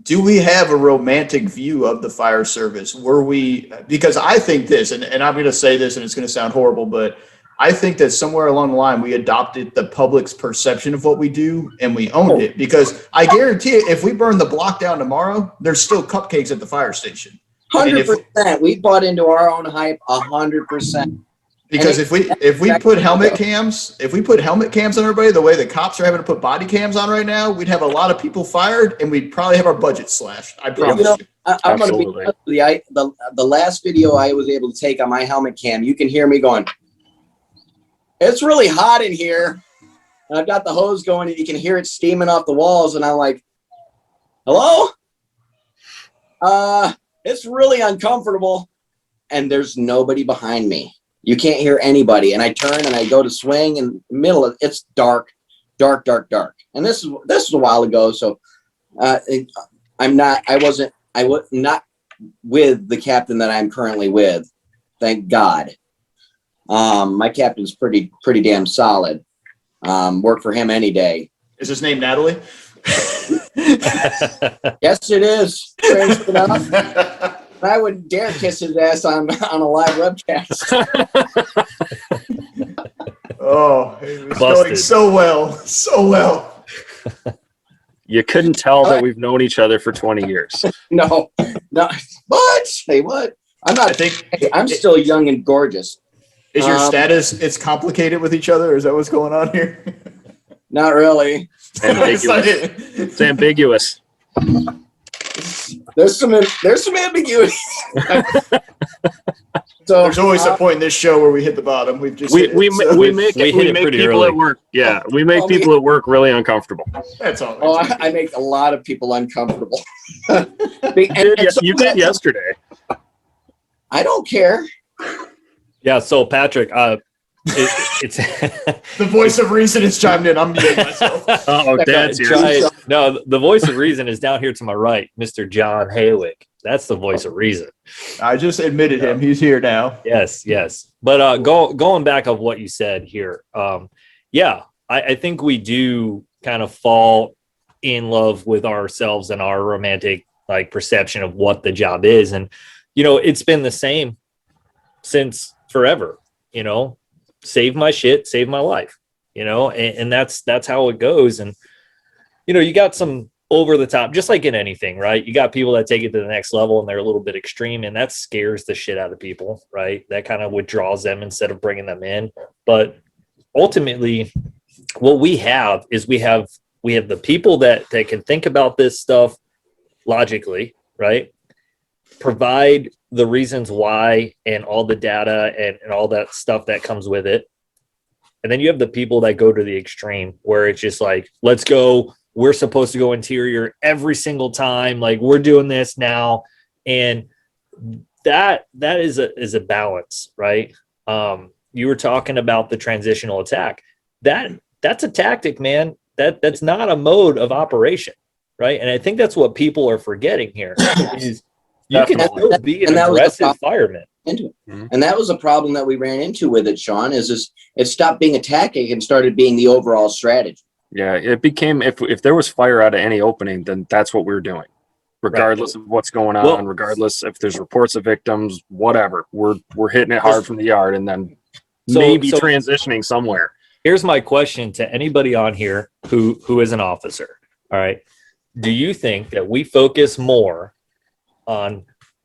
Speaker 1: Do we have a romantic view of the fire service? Because I think this, and I'm going to say this and it's going to sound horrible, but I think that somewhere along the line, we adopted the public's perception of what we do and we owned it, because I guarantee it, if we burn the block down tomorrow, there's still cupcakes at the fire station.
Speaker 2: 100%. We bought into our own hype 100%.
Speaker 1: Because if we put helmet cams on everybody, the way the cops are having to put body cams on right now, we'd have a lot of people fired and we'd probably have our budget slashed. I promise you.
Speaker 2: I'm going to be honest with you. The last video I was able to take on my helmet cam, you can hear me going, "It's really hot in here." And I've got the hose going and you can hear it steaming off the walls. And I'm like, "Hello? It's really uncomfortable." And there's nobody behind me. You can't hear anybody. And I turn and I go to swing, and it's dark. And this is a while ago. So I was not with the captain that I'm currently with. Thank God. My captain's pretty damn solid. Work for him any day.
Speaker 1: Is his name Natalie?
Speaker 2: Yes, it is. Strange enough. I wouldn't dare kiss his ass on a live webcast.
Speaker 1: Oh, it was going so well.
Speaker 3: You couldn't tell that we've known each other for 20 years.
Speaker 2: No. What? Hey, what? I'm still young and gorgeous.
Speaker 1: Is your status, it's complicated with each other? Is that what's going on here?
Speaker 2: Not really.
Speaker 3: It's ambiguous.
Speaker 2: There's some ambiguity. So
Speaker 1: there's always a point in this show where we hit the bottom. We make
Speaker 3: people at work. Yeah, we make people at work really uncomfortable.
Speaker 1: That's all.
Speaker 2: Oh, I make a lot of people uncomfortable.
Speaker 3: You did yesterday.
Speaker 2: I don't care.
Speaker 4: Yeah. So Patrick, it's
Speaker 1: the voice of reason is chimed in. I'm muting myself.
Speaker 3: Oh, Dad's here.
Speaker 4: No, the voice of reason is down here to my right, Mr. John Haywick. That's the voice of reason.
Speaker 1: I just admitted him. He's here now.
Speaker 4: Yes. But going back of what you said here, I think we do kind of fall in love with ourselves and our romantic perception of what the job is, and it's been the same since forever. Save my shit, save my life. And that's how it goes. And you got some over the top, just like in anything, right? You got people that take it to the next level and they're a little bit extreme, and that scares the shit out of people, right? That kind of withdraws them instead of bringing them in. But ultimately, what we have is we have the people that can think about this stuff logically, right? Provide the reasons why and all the data and all that stuff that comes with it. And then you have the people that go to the extreme where it's just like, let's go. We're supposed to go interior every single time. Like, we're doing this now. And that is a balance, right? You were talking about the transitional attack. That's a tactic, man. That's not a mode of operation, right? And I think that's what people are forgetting here is you can still be an aggressive fireman.
Speaker 2: And that was a problem that we ran into with it, Sean, is it stopped being a tactic and started being the overall strategy.
Speaker 3: Yeah, it became, if there was fire out of any opening, then that's what we were doing. Regardless of what's going on, regardless if there's reports of victims, whatever. We're hitting it hard from the yard and then maybe transitioning somewhere.
Speaker 4: Here's my question to anybody on here who is an officer. All right. Do you think that we focus more on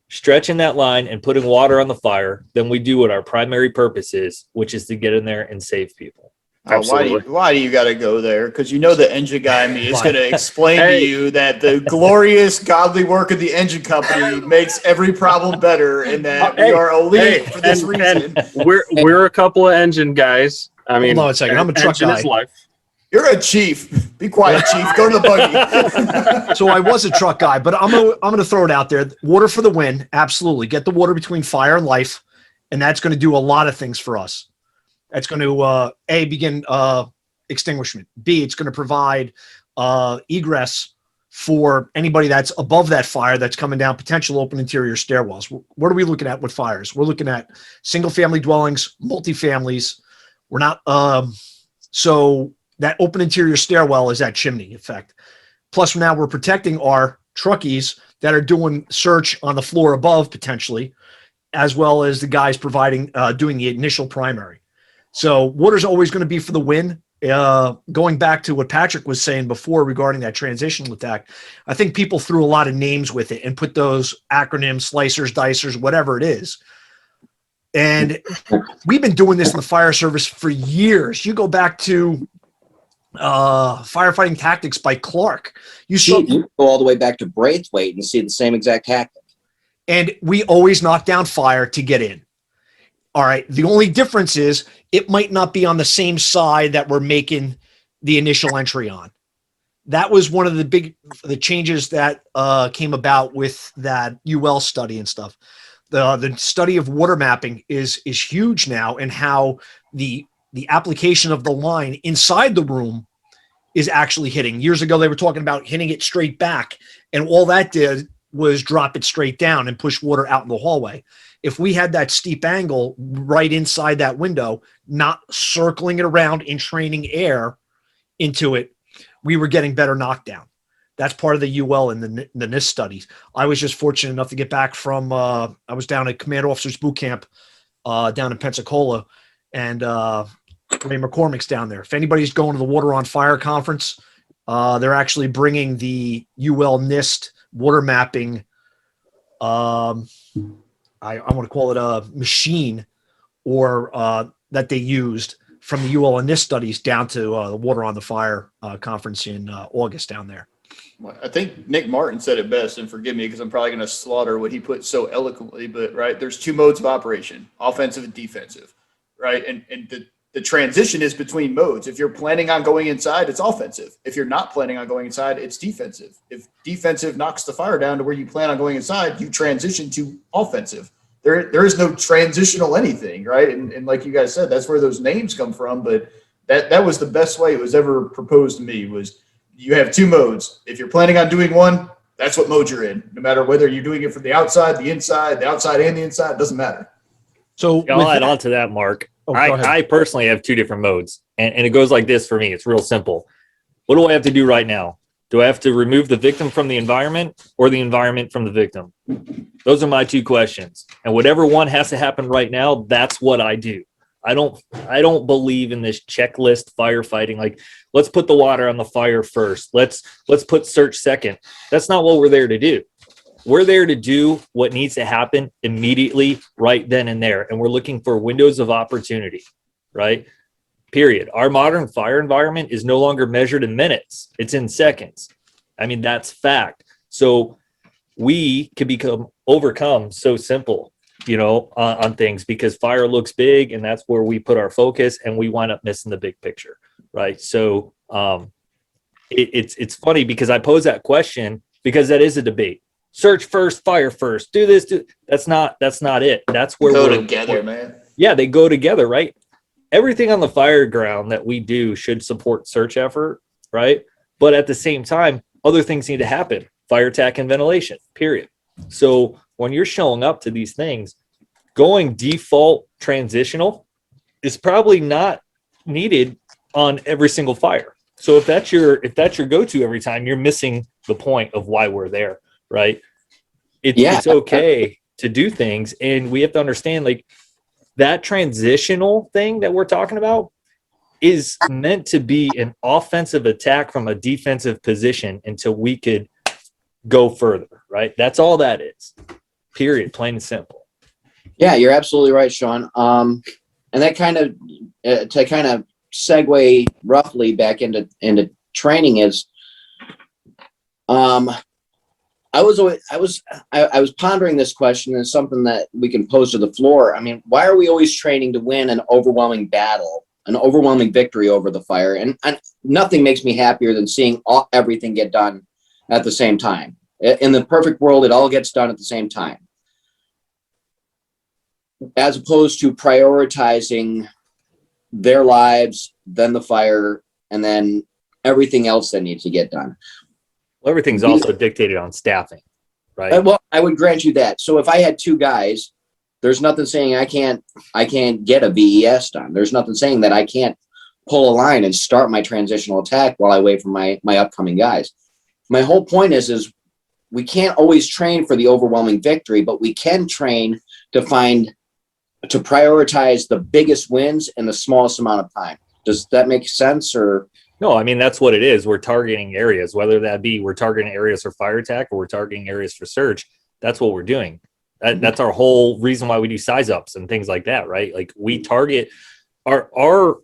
Speaker 4: stretching that line and putting water on the fire than we do what our primary purpose is, which is to get in there and save people?
Speaker 1: Why do you got to go there? Because the engine guy in me is going to explain to you that the glorious godly work of the engine company makes every problem better, and that we are elite for this reason.
Speaker 3: We're a couple of engine guys. I mean,
Speaker 6: hold on a second. I'm a truck guy.
Speaker 1: You're a chief. Be quiet, chief. Go to the buggy.
Speaker 6: So I was a truck guy, but I'm gonna throw it out there. Water for the win. Absolutely. Get the water between fire and life, and that's going to do a lot of things for us. That's going to begin extinguishment. B, it's going to provide egress for anybody that's above that fire that's coming down potential open interior stairwells. What are we looking at with fires? We're looking at single family dwellings, multifamilies. We're not, so that open interior stairwell is that chimney effect. Plus now we're protecting our truckies that are doing search on the floor above potentially, as well as the guys providing, doing the initial primary. So water's always going to be for the win. Going back to what Patrick was saying before regarding that transitional attack, I think people threw a lot of names with it and put those acronyms, slicers, dicers, whatever it is. And we've been doing this in the fire service for years. You go back to Firefighting Tactics by Clark. You
Speaker 2: go all the way back to Braithwaite and see the same exact tactic.
Speaker 6: And we always knock down fire to get in. All right. The only difference is it might not be on the same side that we're making the initial entry on. That was one of the changes that came about with that UL study and stuff. The study of water mapping is huge now, and how the application of the line inside the room is actually hitting. Years ago, they were talking about hitting it straight back, and all that did was drop it straight down and push water out in the hallway. If we had that steep angle right inside that window, not circling it around and training air into it, we were getting better knockdown. That's part of the UL and the NIST studies. I was just fortunate enough to get back from, I was down at Command Officers Boot Camp down in Pensacola, and Ray McCormick's down there. If anybody's going to the Water on Fire conference, they're actually bringing the UL NIST water mapping, I want to call it a machine, or that they used from the UL and NIST studies down to the Water on the Fire conference in August down there.
Speaker 1: I think Nick Martin said it best, and forgive me because I'm probably going to slaughter what he put so eloquently, but right, there's two modes of operation, offensive and defensive, right? And the transition is between modes. If you're planning on going inside, it's offensive. If you're not planning on going inside, it's defensive. If defensive knocks the fire down to where you plan on going inside, you transition to offensive. There is no transitional anything, right? And like you guys said, that's where those names come from. But that was the best way it was ever proposed to me, was you have two modes. If you're planning on doing one, that's what mode you're in. No matter whether you're doing it from the outside and the inside, it doesn't matter.
Speaker 6: So
Speaker 4: I'll add on to that, Mark. I personally have two different modes, and it goes like this for me. It's real simple. What do I have to do right now? Do I have to remove the victim from the environment, or the environment from the victim? Those are my two questions. And whatever one has to happen right now, that's what I do. I don't believe in this checklist firefighting. Like, let's put the water on the fire first. Let's put search second. That's not what we're there to do. We're there to do what needs to happen immediately, right then and there. And we're looking for windows of opportunity, right? Period. Our modern fire environment is no longer measured in minutes. It's in seconds. I mean, that's fact. So we can overcome so simple, on things, because fire looks big, and that's where we put our focus, and we wind up missing the big picture, right? So it's funny because I pose that question because that is a debate. Search first, fire first. Do this. That's not it. That's where
Speaker 1: Go together, man.
Speaker 4: Yeah, they go together, right? Everything on the fire ground that we do should support search effort, right? But at the same time, other things need to happen. Fire attack and ventilation, period. So when you're showing up to these things, going default transitional is probably not needed on every single fire. So if that's your go-to every time, you're missing the point of why we're there, right? It's okay to do things, and we have to understand, like, that transitional thing that we're talking about is meant to be an offensive attack from a defensive position until we could go further, right? That's all that is. Period. Plain and simple.
Speaker 2: Yeah, you're absolutely right, Sean. And that kind of to kind of segue roughly back into training is, I was pondering this question, and something that we can pose to the floor. I mean, why are we always training to win an overwhelming battle, an overwhelming victory over the fire? And nothing makes me happier than seeing everything get done at the same time. In the perfect world, it all gets done at the same time, as opposed to prioritizing their lives, then the fire, and then everything else that needs to get done.
Speaker 4: Well, everything's also dictated on staffing, right?
Speaker 2: Well, I would grant you that. So if I had two guys, there's nothing saying I can't get a VES done. There's nothing saying that I can't pull a line and start my transitional attack while I wait for my upcoming guys. My whole point is we can't always train for the overwhelming victory, but we can train to prioritize the biggest wins in the smallest amount of time. Does that make sense? Or
Speaker 4: No, I mean, that's what it is. We're targeting areas, whether that be we're targeting areas for fire attack or we're targeting areas for search. That's what we're doing. That's our whole reason why we do size ups and things like that, right? Like we target our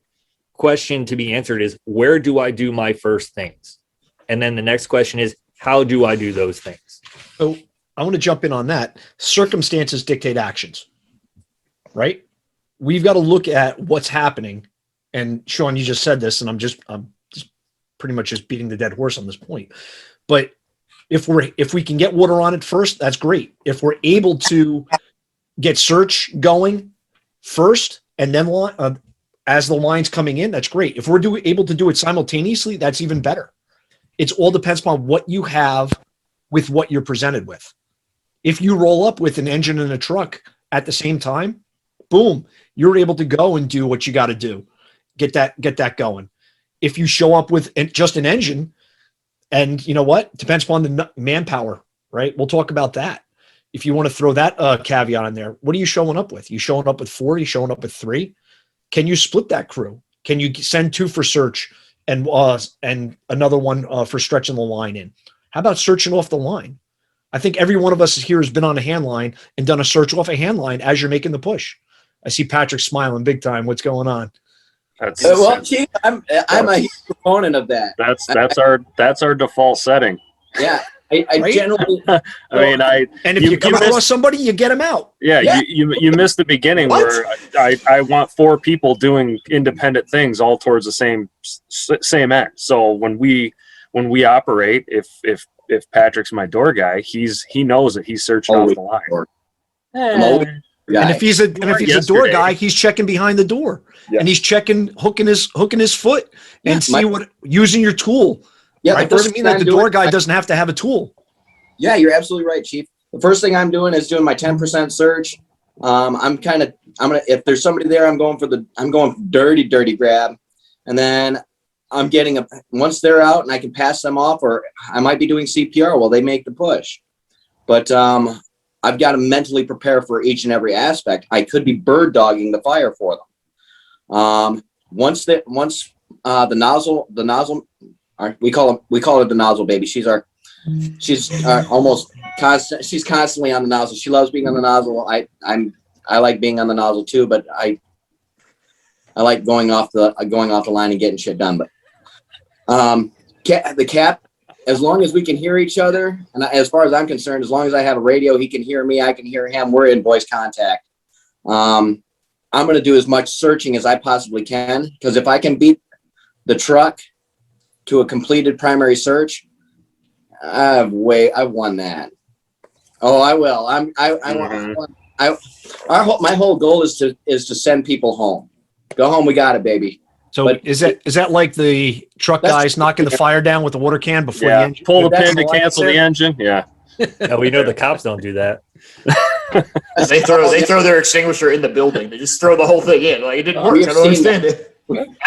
Speaker 4: question to be answered is, where do I do my first things? And then the next question is, how do I do those things?
Speaker 6: So I want to jump in on that. Circumstances dictate actions, right? We've got to look at what's happening. And Sean, you just said this, and I'm just pretty much just beating the dead horse on this point. But if we can get water on it first, that's great. If we're able to get search going first and then as the line's coming in, that's great. If we're able to do it simultaneously, that's even better. It all depends upon what you have with what you're presented with. If you roll up with an engine and a truck at the same time, boom, you're able to go and do what you got to do. Get that going. If you show up with just an engine, and you know what? Depends upon the manpower, right? We'll talk about that. If you want to throw that caveat in there, what are you showing up with? You showing up with 4? You showing up with 3? Can you split that crew? Can you send 2 for search and another one for stretching the line in? How about searching off the line? I think every one of us here has been on a hand line and done a search off a hand line as you're making the push. I see Patrick smiling big time. What's going on?
Speaker 2: well, Chief, I'm a huge proponent of that.
Speaker 3: That's our default setting.
Speaker 2: Yeah, I
Speaker 6: Right?
Speaker 2: generally.
Speaker 6: And if you come across somebody, you get them out.
Speaker 3: Yeah,
Speaker 2: Yeah.
Speaker 3: you missed the beginning
Speaker 6: What?
Speaker 3: where I want 4 people doing independent things all towards the same end. So when we operate, if Patrick's my door guy, he knows that he's searching off the line.
Speaker 2: I'm always guy.
Speaker 6: And if he's a door
Speaker 3: Yesterday.
Speaker 6: guy, he's checking behind the door,
Speaker 3: Yeah.
Speaker 6: and he's hooking his foot and
Speaker 2: Yeah,
Speaker 6: using your tool.
Speaker 2: Yeah,
Speaker 6: Right?
Speaker 2: the first
Speaker 6: Doesn't mean
Speaker 2: thing
Speaker 6: that the
Speaker 2: I'm
Speaker 6: door
Speaker 2: doing-
Speaker 6: guy doesn't have to have a tool.
Speaker 2: Yeah, you're absolutely right, Chief. The first thing I'm doing is doing my 10% search. If there's somebody there, I'm going dirty grab. And then I'm getting once they're out and I can pass them off, or I might be doing CPR while they make the push. But I've got to mentally prepare for each and every aspect. I could be bird dogging the fire for them. Once the nozzle, we call her the nozzle baby. She's almost constant. She's constantly on the nozzle. She loves being on the nozzle. I like being on the nozzle too, but I like going off the line and getting shit done. But the cap, as long as we can hear each other, and as far as I'm concerned, as long as I have a radio, he can hear me, I can hear him. We're in voice contact. I'm going to do as much searching as I possibly can, because if I can beat the truck to a completed primary search, I've won that. Oh, I will. My whole goal is to send people home. Go home. We got it, baby.
Speaker 6: So
Speaker 2: But
Speaker 6: is that like the truck
Speaker 2: That's-
Speaker 6: guys knocking the fire down with the water can before the
Speaker 3: Yeah,
Speaker 6: engine?
Speaker 3: pull the
Speaker 2: That's
Speaker 3: pin to
Speaker 2: all I
Speaker 3: cancel
Speaker 2: said.
Speaker 3: the engine. Yeah,
Speaker 4: No, we know the cops don't do that.
Speaker 1: They throw their extinguisher in the building. They just throw the whole thing in. Like, it didn't
Speaker 2: Oh,
Speaker 1: work.
Speaker 2: you've
Speaker 1: I don't
Speaker 2: seen
Speaker 1: understand it.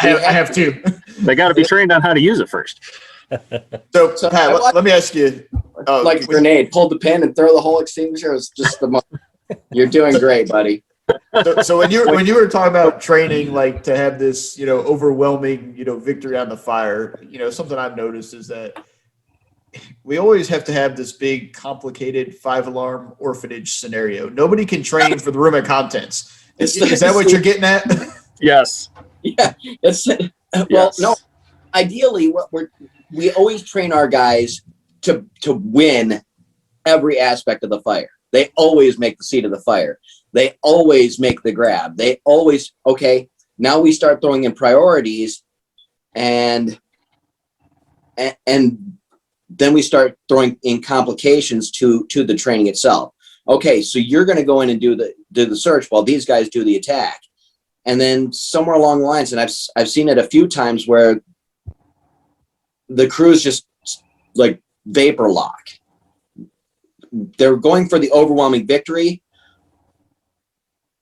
Speaker 1: I have two.
Speaker 3: they got to be trained on how to use it first.
Speaker 1: So,
Speaker 2: So,
Speaker 1: Pat,
Speaker 2: I watched-
Speaker 1: let me ask you.
Speaker 2: Like a grenade, pulled the pin and throw the whole extinguisher. It was just the most. You're doing great, buddy.
Speaker 1: So when you were talking about training, like to have this, overwhelming, victory on the fire, something I've noticed is that we always have to have this big, complicated 5-alarm orphanage scenario. Nobody can train for the room of contents. Is that what you're getting at?
Speaker 3: Yes.
Speaker 2: Yeah, it's well,
Speaker 3: Yes.
Speaker 2: no. Ideally, we always train our guys to win every aspect of the fire. They always make the seat of the fire. They always make the grab. They always, okay, now we start throwing in priorities and then we start throwing in complications to the training itself. Okay, so you're going to go in and do the search while these guys do the attack. And then somewhere along the lines, and I've seen it a few times where the crews just like vapor lock. They're going for the overwhelming victory,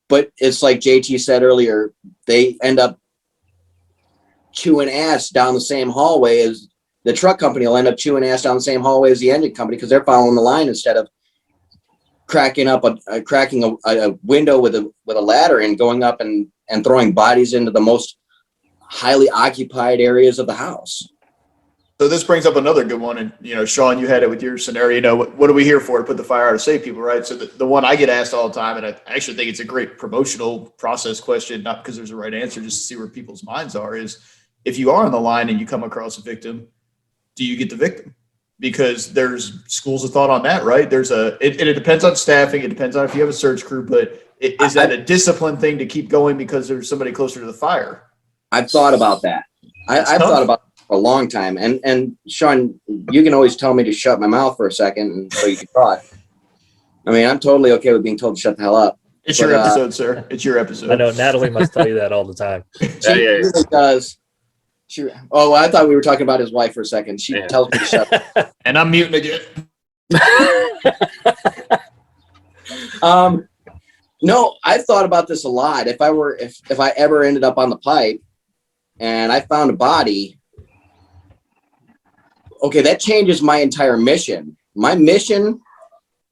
Speaker 2: but it's like JT said earlier, they end up chewing ass down the same hallway as the truck company will end up chewing ass down the same hallway as the engine company because they're following the line instead of cracking a window with a ladder and going up and throwing bodies into the most highly occupied areas of the house.
Speaker 1: So this brings up another good one. And, you know, Sean, you had it with your scenario. You know, what are we here for? To put the fire out to save people, right? So the one I get asked all the time, and I actually think it's a great promotional process question, not because there's a right answer, just to see where people's minds are, is if you are on the line and you come across a victim, do you get the victim? Because there's schools of thought on that, right? It depends on staffing. It depends on if you have a search crew, but is that a discipline thing to keep going because there's somebody closer to the fire?
Speaker 2: I've thought about that. I've thought about it for a long time. And Sean, you can always tell me to shut my mouth for a second and so you can talk. I mean, I'm totally okay with being told to shut the hell up.
Speaker 1: It's your episode, sir. It's your episode.
Speaker 4: I know Natalie must tell you that all the time.
Speaker 2: She really does. I thought we were talking about his wife for a second. She tells me to shut up.
Speaker 1: And I'm muting again.
Speaker 2: No, I've thought about this a lot. If I ever ended up on the pipe and I found a body, okay, that changes my entire mission. My mission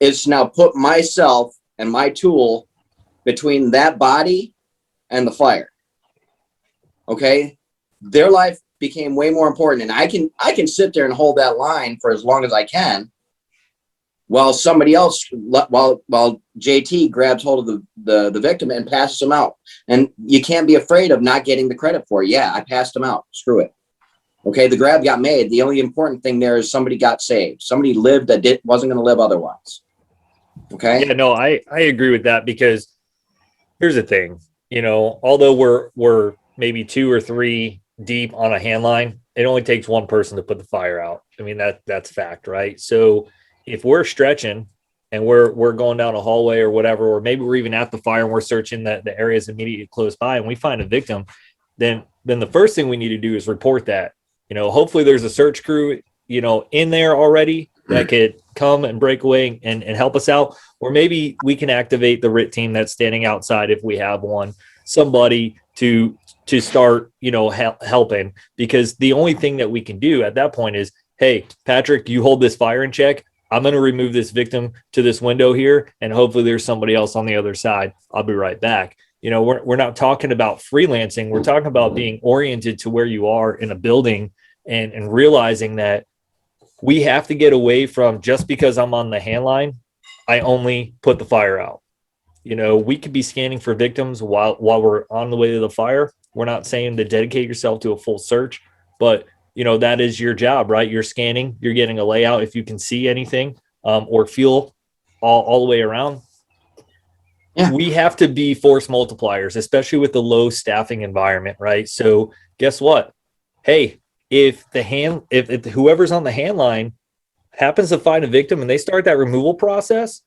Speaker 2: is to now put myself and my tool between that body and the fire. Okay? Their life became way more important, and I can sit there and hold that line for as long as I can while somebody else, while JT grabs hold of the victim and passes him out. And you can't be afraid of not getting the credit for it. Yeah, I passed him out. Screw it. Okay, the grab got made. The only important thing there is somebody got saved. Somebody lived that wasn't going to live otherwise. Okay?
Speaker 4: Yeah, no, I agree with that, because here's the thing. You know, although we're maybe 2 or 3 deep on a hand line, it only takes one person to put the fire out. I mean, that's fact, right? So if we're stretching and we're going down a hallway or whatever, or maybe we're even at the fire and we're searching the areas immediately close by and we find a victim, then the first thing we need to do is report that. You know, hopefully there's a search crew, you know, in there already that could come and break away and help us out. Or maybe we can activate the RIT team that's standing outside if we have one, somebody to start, you know, helping, because the only thing that we can do at that point is, hey, Patrick, you hold this fire in check. I'm going to remove this victim to this window here, and hopefully there's somebody else on the other side. I'll be right back. You know, we're not talking about freelancing. We're talking about being oriented to where you are in a building and realizing that we have to get away from just because I'm on the hand line, I only put the fire out. You know, we could be scanning for victims while we're on the way to the fire. We're not saying to dedicate yourself to a full search, but you know, that is your job, right? You're scanning, you're getting a layout. If you can see anything or feel all the way around,
Speaker 2: yeah. We
Speaker 4: have to be force multipliers, especially with the low staffing environment, right? So guess what? Hey, if whoever's on the hand line happens to find a victim and they start that removal process,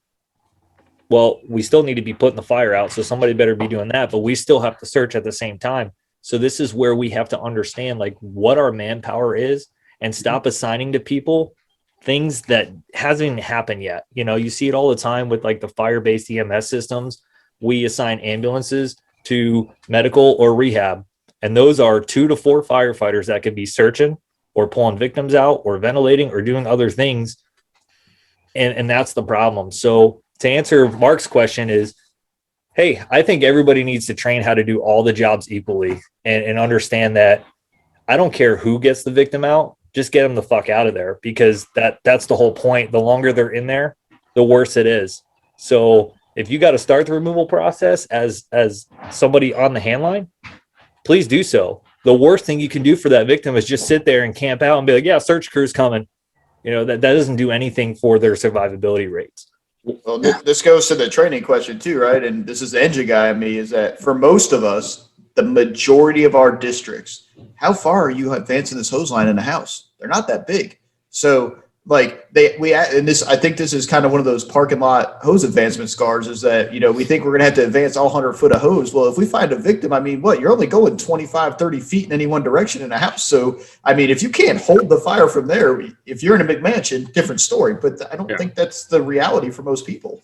Speaker 4: well, we still need to be putting the fire out. So somebody better be doing that, but we still have to search at the same time. So this is where we have to understand like what our manpower is and stop assigning to people things that hasn't even happened yet. You know, you see it all the time with like the fire-based EMS systems. We assign ambulances to medical or rehab, and those are 2 to 4 firefighters that could be searching or pulling victims out or ventilating or doing other things. And that's the problem. So to answer Mark's question is, hey, I think everybody needs to train how to do all the jobs equally and understand that I don't care who gets the victim out, just get them the fuck out of there, because that's the whole point. The longer they're in there, the worse it is. So if you got to start the removal process as somebody on the hand line, please do so. The worst thing you can do for that victim is just sit there and camp out and be like, yeah, search crew's coming. You know, that doesn't do anything for their survivability rates.
Speaker 1: Well, this goes to the training question too, right? And this is the engine guy in me, is that for most of us, the majority of our districts, how far are you advancing this hose line in the house? They're not that big. So like and this, I think this is kind of one of those parking lot hose advancement scars, is that, we think we're going to have to advance all 100 foot of hose. Well, if we find a victim, I mean, you're only going 25, 30 feet in any one direction in a house. So, I mean, if you can't hold the fire from there, if you're in a McMansion, different story, but I don't think that's the reality for most people.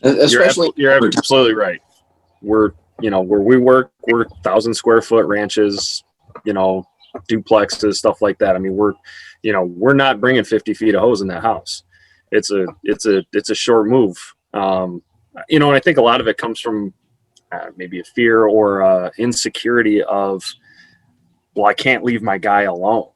Speaker 2: Especially,
Speaker 3: you're absolutely right. We're, where we work, we're 1,000 square foot ranches, duplexes, stuff like that. I mean, we're not bringing 50 feet of hose in that house. It's a short move. And I think a lot of it comes from maybe a fear or insecurity of, well, I can't leave my guy alone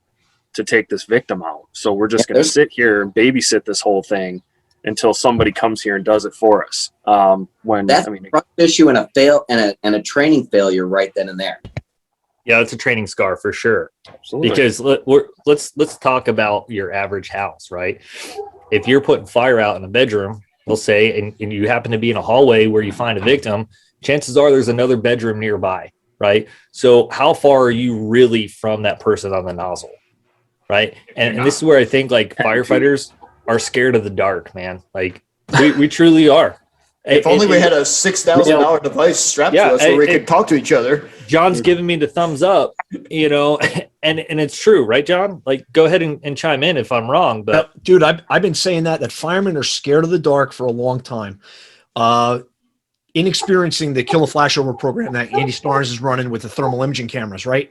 Speaker 3: to take this victim out. So we're just going to sit here and babysit this whole thing until somebody comes here and does it for us.
Speaker 2: That's a trust issue and a training failure right then and there.
Speaker 4: Yeah, it's a training scar for sure.
Speaker 3: Absolutely.
Speaker 4: Because let's talk about your average house, right? If you're putting fire out in a bedroom, we'll say, and you happen to be in a hallway where you find a victim, chances are there's another bedroom nearby, right? So how far are you really from that person on the nozzle, right? And this is where I think like firefighters are scared of the dark, man. Like we truly are.
Speaker 1: If only we had a $6,000 device strapped to us where we could talk to each other.
Speaker 4: John's giving me the thumbs up, and it's true, right, John? Like, go ahead and chime in if I'm wrong. But
Speaker 6: dude, I've been saying that firemen are scared of the dark for a long time. In experiencing the Kill a Flashover program that Andy Starnes is running with the thermal imaging cameras, right?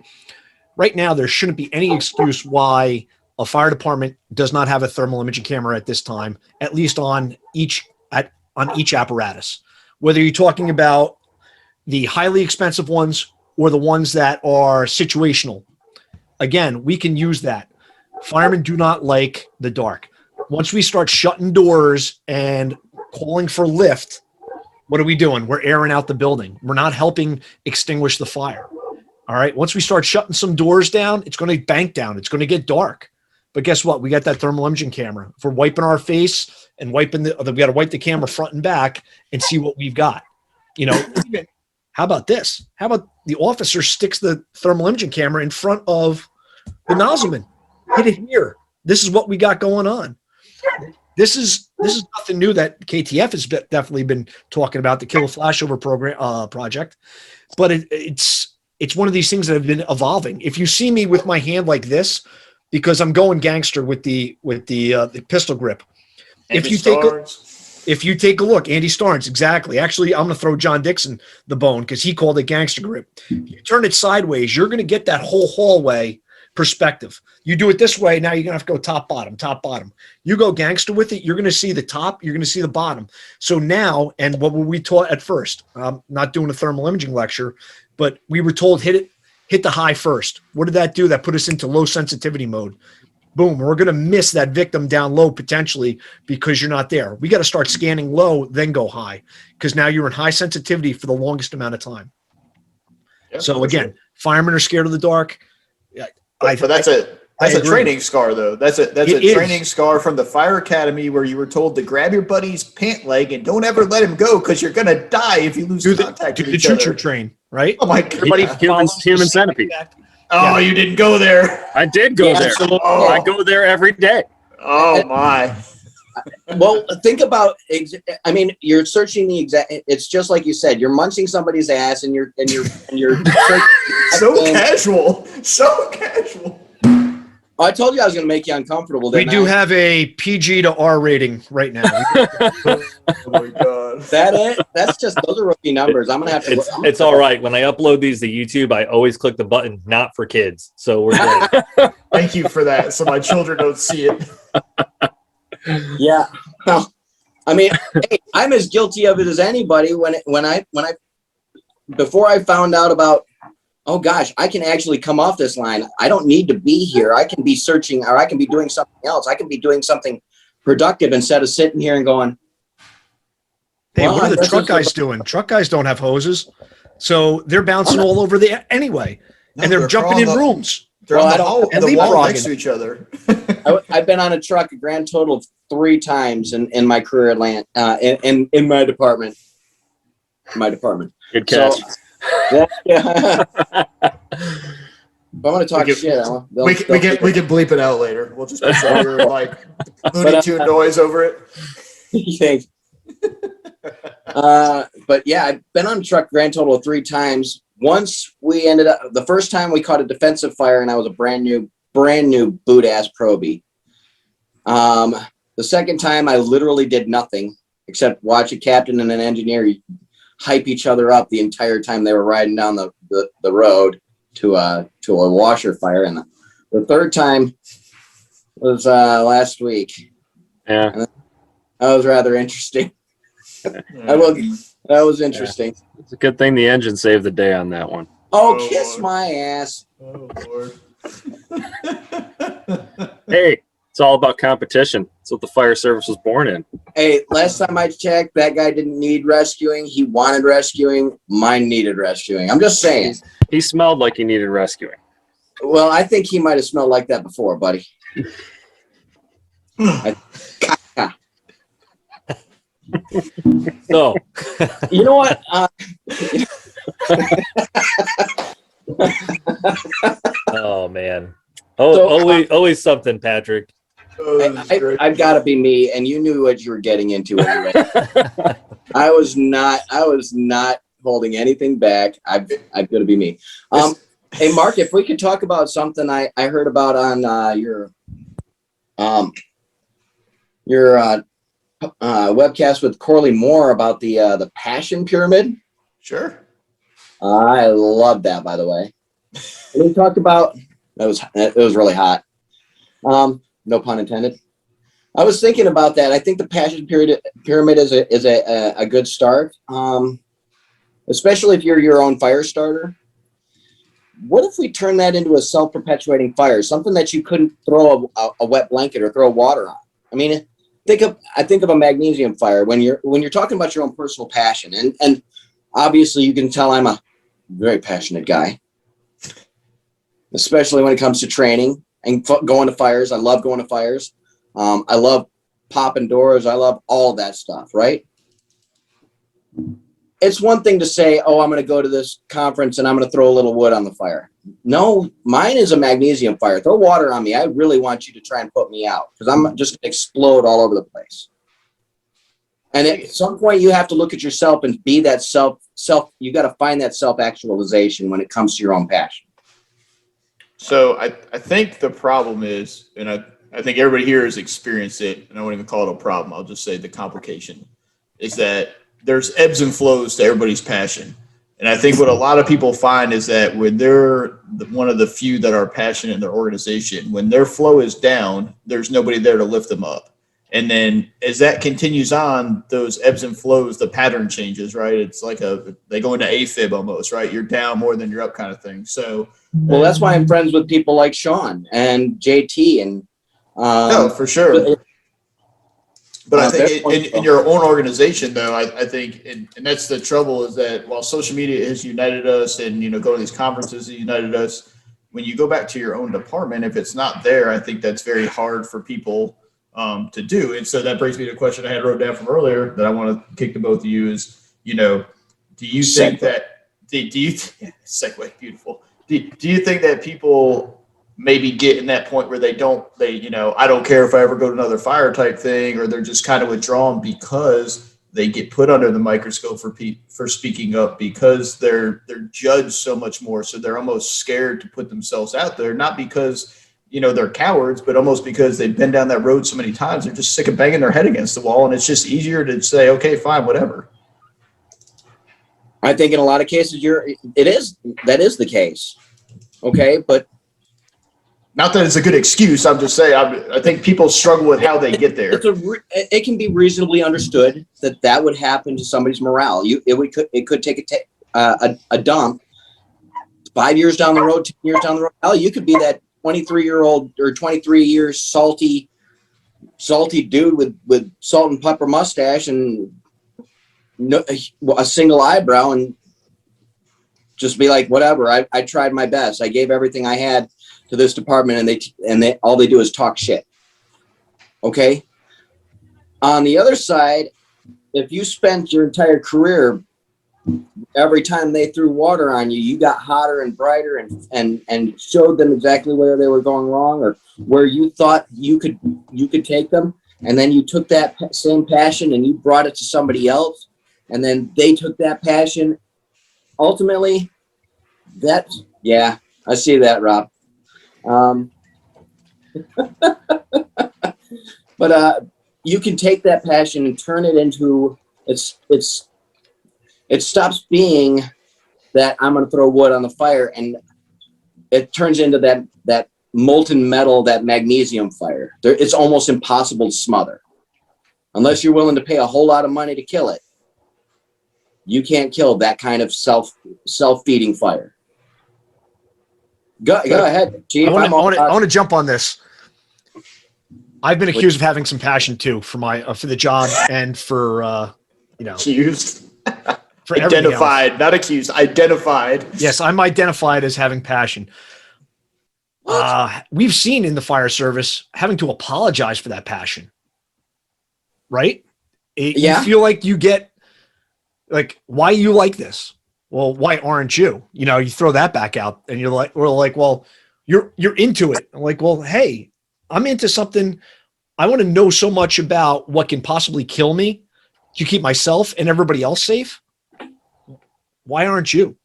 Speaker 6: Right now, there shouldn't be any excuse why a fire department does not have a thermal imaging camera at this time, at least on each apparatus. Whether you're talking about the highly expensive ones or the ones that are situational. Again, we can use that. Firemen do not like the dark. Once we start shutting doors and calling for lift, what are we doing? We're airing out the building. We're not helping extinguish the fire. All right. Once we start shutting some doors down, it's going to bank down. It's going to get dark. But guess what? We got that thermal imaging camera. If we're wiping our face and we got to wipe the camera front and back and see what we've got. How about this? How about the officer sticks the thermal imaging camera in front of the nozzleman? Hit it here. This is what we got going on. This is nothing new that KTF has definitely been talking about, the Kill a Flashover program project. But it's one of these things that have been evolving. If you see me with my hand like this, because I'm going gangster with the pistol grip. If you take a look, Andy Starnes, exactly. Actually, I'm going to throw John Dixon the bone because he called it gangster grip. You turn it sideways, you're going to get that whole hallway perspective. You do it this way, now you're going to have to go top, bottom. You go gangster with it, you're going to see the top, you're going to see the bottom. So now, and what were we taught at first? Not doing a thermal imaging lecture, but we were told hit the high first. What did that do? That put us into low sensitivity mode. Boom, we're going to miss that victim down low potentially because you're not there. We got to start scanning low, then go high, because now you're in high sensitivity for the longest amount of time. Yeah, so again, firemen are scared of the dark.
Speaker 1: But that's a training scar, though. That's a training scar from the fire academy where you were told to grab your buddy's pant leg and don't ever let him go because you're going to die if you lose contact with each other.
Speaker 6: Choo-choo train, right?
Speaker 1: Oh my God.
Speaker 3: Human centipede.
Speaker 1: Oh, you didn't go there.
Speaker 3: I did go there.
Speaker 1: Oh.
Speaker 3: I go there every day.
Speaker 1: Oh my.
Speaker 2: Well, think about. You're searching the exact. It's just like you said. You're munching somebody's ass, and you're.
Speaker 1: So casual.
Speaker 2: Oh, I told you I was going to make you uncomfortable.
Speaker 6: We do have a PG to R rating right now.
Speaker 1: Oh my God.
Speaker 2: That's just, those are rookie numbers. I'm going to have to.
Speaker 4: It's all right. When I upload these to YouTube, I always click the button not for kids. So we're good.
Speaker 1: Thank you for that. So my children don't see it.
Speaker 2: Yeah. Well, hey, I'm as guilty of it as anybody before I found out about, oh gosh, I can actually come off this line. I don't need to be here. I can be searching, or I can be doing something else. I can be doing something productive instead of sitting here and going,
Speaker 6: hey, what are the truck guys doing? Truck guys don't have hoses. So they're bouncing all over there anyway. And they're jumping in rooms.
Speaker 1: They're on the wall next to each other.
Speaker 2: I've been on a truck a grand total of 3 times in my career in my department.
Speaker 3: Good catch.
Speaker 2: So, yeah. If I want to talk
Speaker 1: We can-
Speaker 2: shit,
Speaker 1: We can bleep it out later. We'll just put Sawyer like Looney Tune noise over it.
Speaker 2: You think? But yeah, I've been on a truck grand total of 3 times. Once we ended up, the first time we caught a defensive fire, and I was a brand new boot ass probie. The second time I literally did nothing except watch a captain and an engineer hype each other up the entire time they were riding down the road to a washer fire. And the third time was last week.
Speaker 3: Yeah.
Speaker 2: And that was rather interesting. That was interesting.
Speaker 3: It's a good thing the engine saved the day on that one.
Speaker 2: Oh,
Speaker 1: Oh,
Speaker 2: kiss
Speaker 1: Lord.
Speaker 2: my ass.
Speaker 1: Oh Lord.
Speaker 3: Hey, it's all about competition. That's what the fire service was born in.
Speaker 2: Hey, last time I checked, that guy didn't need rescuing. He wanted rescuing. Mine needed rescuing. I'm just saying.
Speaker 3: He smelled like he needed rescuing.
Speaker 2: Well, I think he might have smelled like that before, buddy.
Speaker 4: So,
Speaker 2: You know what?
Speaker 4: oh man. Oh,
Speaker 2: So,
Speaker 4: always something, Patrick.
Speaker 1: Oh, this is great.
Speaker 2: I've got to be me, and you knew what you were getting into anyway. I was not holding anything back. I've got to be me. Hey, Mark, if we could talk about something I heard about on your webcast with Corley Moore about the passion pyramid.
Speaker 1: Sure.
Speaker 2: I love that, by the way. And we talked about it was really hot. No pun intended. I was thinking about that. I think the passion pyramid is a good start, especially if you're your own fire starter. What if we turn that into a self-perpetuating fire, something that you couldn't throw a wet blanket or throw water on? I mean, I think of a magnesium fire when you're talking about your own personal passion, and obviously you can tell I'm a very passionate guy, especially when it comes to training and going to fires. I love going to fires. I love popping doors. I love all that stuff, right? It's one thing to say, oh, I'm going to go to this conference and I'm going to throw a little wood on the fire. No, mine is a magnesium fire. Throw water on me. I really want you to try and put me out because I'm just going to explode all over the place. And at some point you have to look at yourself and be that self. You got to find that self-actualization when it comes to your own passion.
Speaker 1: So I think the problem is, and I think everybody here has experienced it, and I won't even call it a problem. I'll just say the complication is that there's ebbs and flows to everybody's passion. And I think what a lot of people find is that when they're one of the few that are passionate in their organization, when their flow is down, there's nobody there to lift them up. And then as that continues on, those ebbs and flows, the pattern changes, right? It's like they go into AFib almost, right? You're down more than you're up kind of thing. So,
Speaker 2: well, that's why I'm friends with people like Sean and JT and
Speaker 1: no, for sure. But I think in your own organization, though, I think, and that's the trouble, is that while social media has united us and, going to these conferences has united us, when you go back to your own department, if it's not there, I think that's very hard for people to do. And so that brings me to a question I had wrote down from earlier that I want to kick to both of you is, do you think that, segue, beautiful. Do you think that people maybe get in that point where they I don't care if I ever go to another fire type thing, or they're just kind of withdrawn because they get put under the microscope for speaking up, because they're judged so much more. So they're almost scared to put themselves out there, not because, they're cowards, but almost because they've been down that road so many times. They're just sick of banging their head against the wall. And it's just easier to say, okay, fine, whatever.
Speaker 2: I think in a lot of cases that is the case. Okay. But
Speaker 1: not that it's a good excuse. I'm just saying, I think people struggle with how they get there.
Speaker 2: It can be reasonably understood that would happen to somebody's morale. It could take a dump 5 years down the road, 10 years down the road. Hell, you could be that 23-year-old or 23-year salty dude with salt and pepper mustache and a single eyebrow, and just be like, whatever. I tried my best. I gave everything I had to this department, and they all they do is talk shit. Okay. On the other side, if you spent your entire career every time they threw water on you, you got hotter and brighter and showed them exactly where they were going wrong or where you thought you could take them. And then you took that same passion and you brought it to somebody else. And then they took that passion. Ultimately, yeah, I see that, Rob. But you can take that passion and turn it into it stops being that I'm going to throw wood on the fire, and it turns into that molten metal, that magnesium fire. It's almost impossible to smother unless you're willing to pay a whole lot of money to kill it. You can't kill that kind of self-feeding fire. Go ahead, Chief.
Speaker 6: I want to jump on this. I've been accused of having some passion too for the job and for
Speaker 1: Accused.
Speaker 6: for everything else.
Speaker 1: Identified, not accused. Identified.
Speaker 6: Yes, I'm identified as having passion. We've seen in the fire service having to apologize for that passion, right?
Speaker 2: Yeah.
Speaker 6: You feel like you get like, why you like this? Well, why aren't you? You throw that back out and we're like, well, you're into it. I'm like, well, hey, I'm into something. I want to know so much about what can possibly kill me to keep myself and everybody else safe. Why aren't you?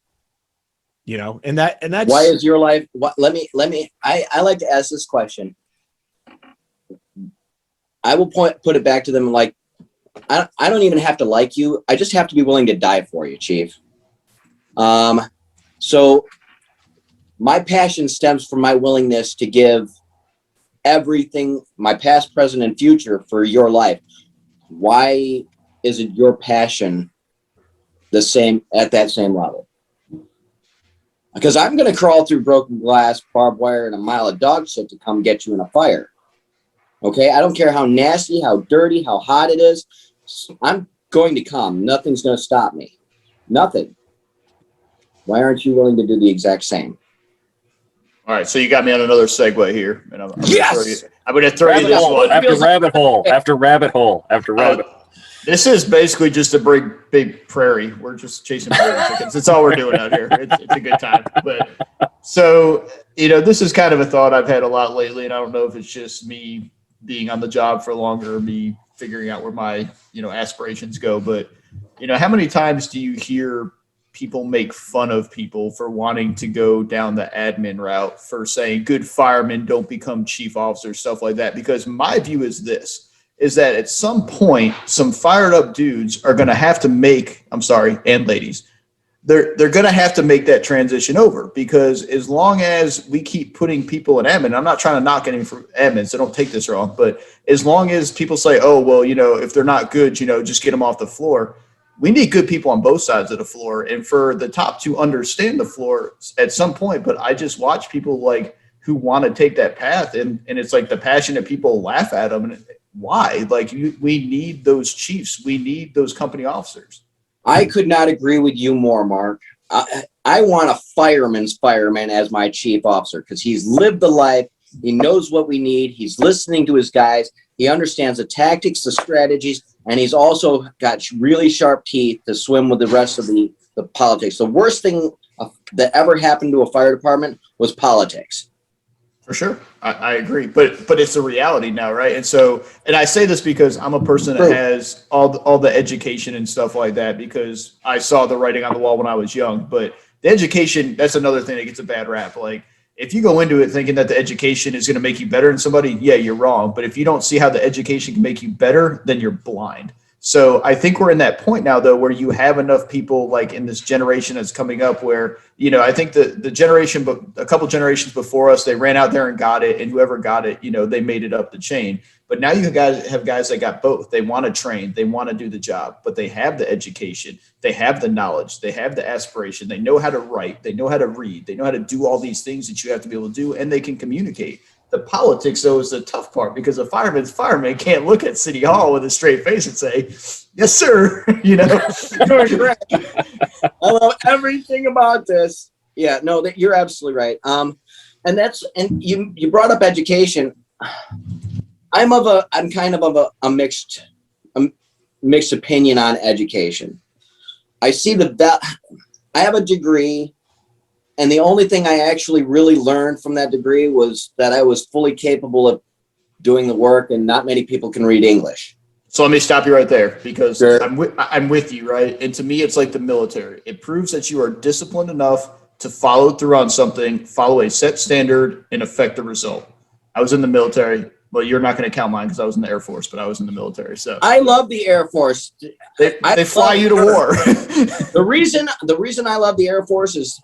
Speaker 6: And that's
Speaker 2: why is your life? Let me. I like to ask this question. I will put it back to them like, I don't even have to like you. I just have to be willing to die for you, Chief. So my passion stems from my willingness to give everything, my past, present, and future for your life. Why isn't your passion the same at that same level? Because I'm going to crawl through broken glass, barbed wire, and a mile of dog shit to come get you in a fire. Okay? I don't care how nasty, how dirty, how hot it is. I'm going to come. Nothing's going to stop me. Nothing. Why aren't you willing to do the exact same?
Speaker 1: All right, so you got me on another segue here, and I'm going to throw you
Speaker 3: Rabbit
Speaker 1: this
Speaker 3: hole
Speaker 1: one.
Speaker 3: after rabbit hole after rabbit hole after rabbit.
Speaker 1: This is basically just a big prairie. We're just chasing prairie chickens. That's all we're doing out here. It's a good time. But so, this is kind of a thought I've had a lot lately, and I don't know if it's just me being on the job for longer, or me figuring out where my, aspirations go. But, how many times do you hear people make fun of people for wanting to go down the admin route, for saying good firemen don't become chief officers, stuff like that? Because my view is that at some point, some fired up dudes are going to have to and ladies, they're going to have to make that transition over, because as long as we keep putting people in admin, I'm not trying to knock any for admin, so don't take this wrong, but as long as people say, oh, well, if they're not good, just get them off the floor. We need good people on both sides of the floor, and for the top to understand the floor at some point. But I just watch people who want to take that path, and it's like the passionate people laugh at them. And why? We need those chiefs. We need those company officers.
Speaker 2: I could not agree with you more, Mark. I want a fireman's fireman as my chief officer, because he's lived the life. He knows what we need. He's listening to his guys. He understands the tactics, the strategies, and he's also got really sharp teeth to swim with the rest of the politics. The worst thing that ever happened to a fire department was politics.
Speaker 1: For sure. I agree. But it's a reality now, right? And I say this because I'm a person that has all the education and stuff like that, because I saw the writing on the wall when I was young. But the education, that's another thing that gets a bad rap. If you go into it thinking that the education is going to make you better than somebody, yeah, you're wrong. But if you don't see how the education can make you better, then you're blind. So I think we're in that point now, though, where you have enough people in this generation that's coming up where, I think the generation, but a couple generations before us, they ran out there and got it. And whoever got it, they made it up the chain. But now you guys have guys that got both. They want to train, they want to do the job, but they have the education, they have the knowledge, they have the aspiration, they know how to write, they know how to read, they know how to do all these things that you have to be able to do, and they can communicate. The politics, though, is the tough part, because a fireman can't look at City Hall with a straight face and say, yes, sir.
Speaker 2: You're correct. I love everything about this. Yeah, no, you're absolutely right. And you brought up education. I'm kind of a mixed opinion on education. I see I have a degree, and the only thing I actually really learned from that degree was that I was fully capable of doing the work, and not many people can read English.
Speaker 1: So let me stop you right there because
Speaker 2: Sure.
Speaker 1: I'm with you, right? And to me, it's like the military. It proves that you are disciplined enough to follow through on something, follow a set standard, and affect the result. I was in the military. Well, you're not going to count mine because I was in the Air Force, but I was in the military. So
Speaker 2: I love the Air Force.
Speaker 1: they fly you to war.
Speaker 2: The reason I love the Air Force is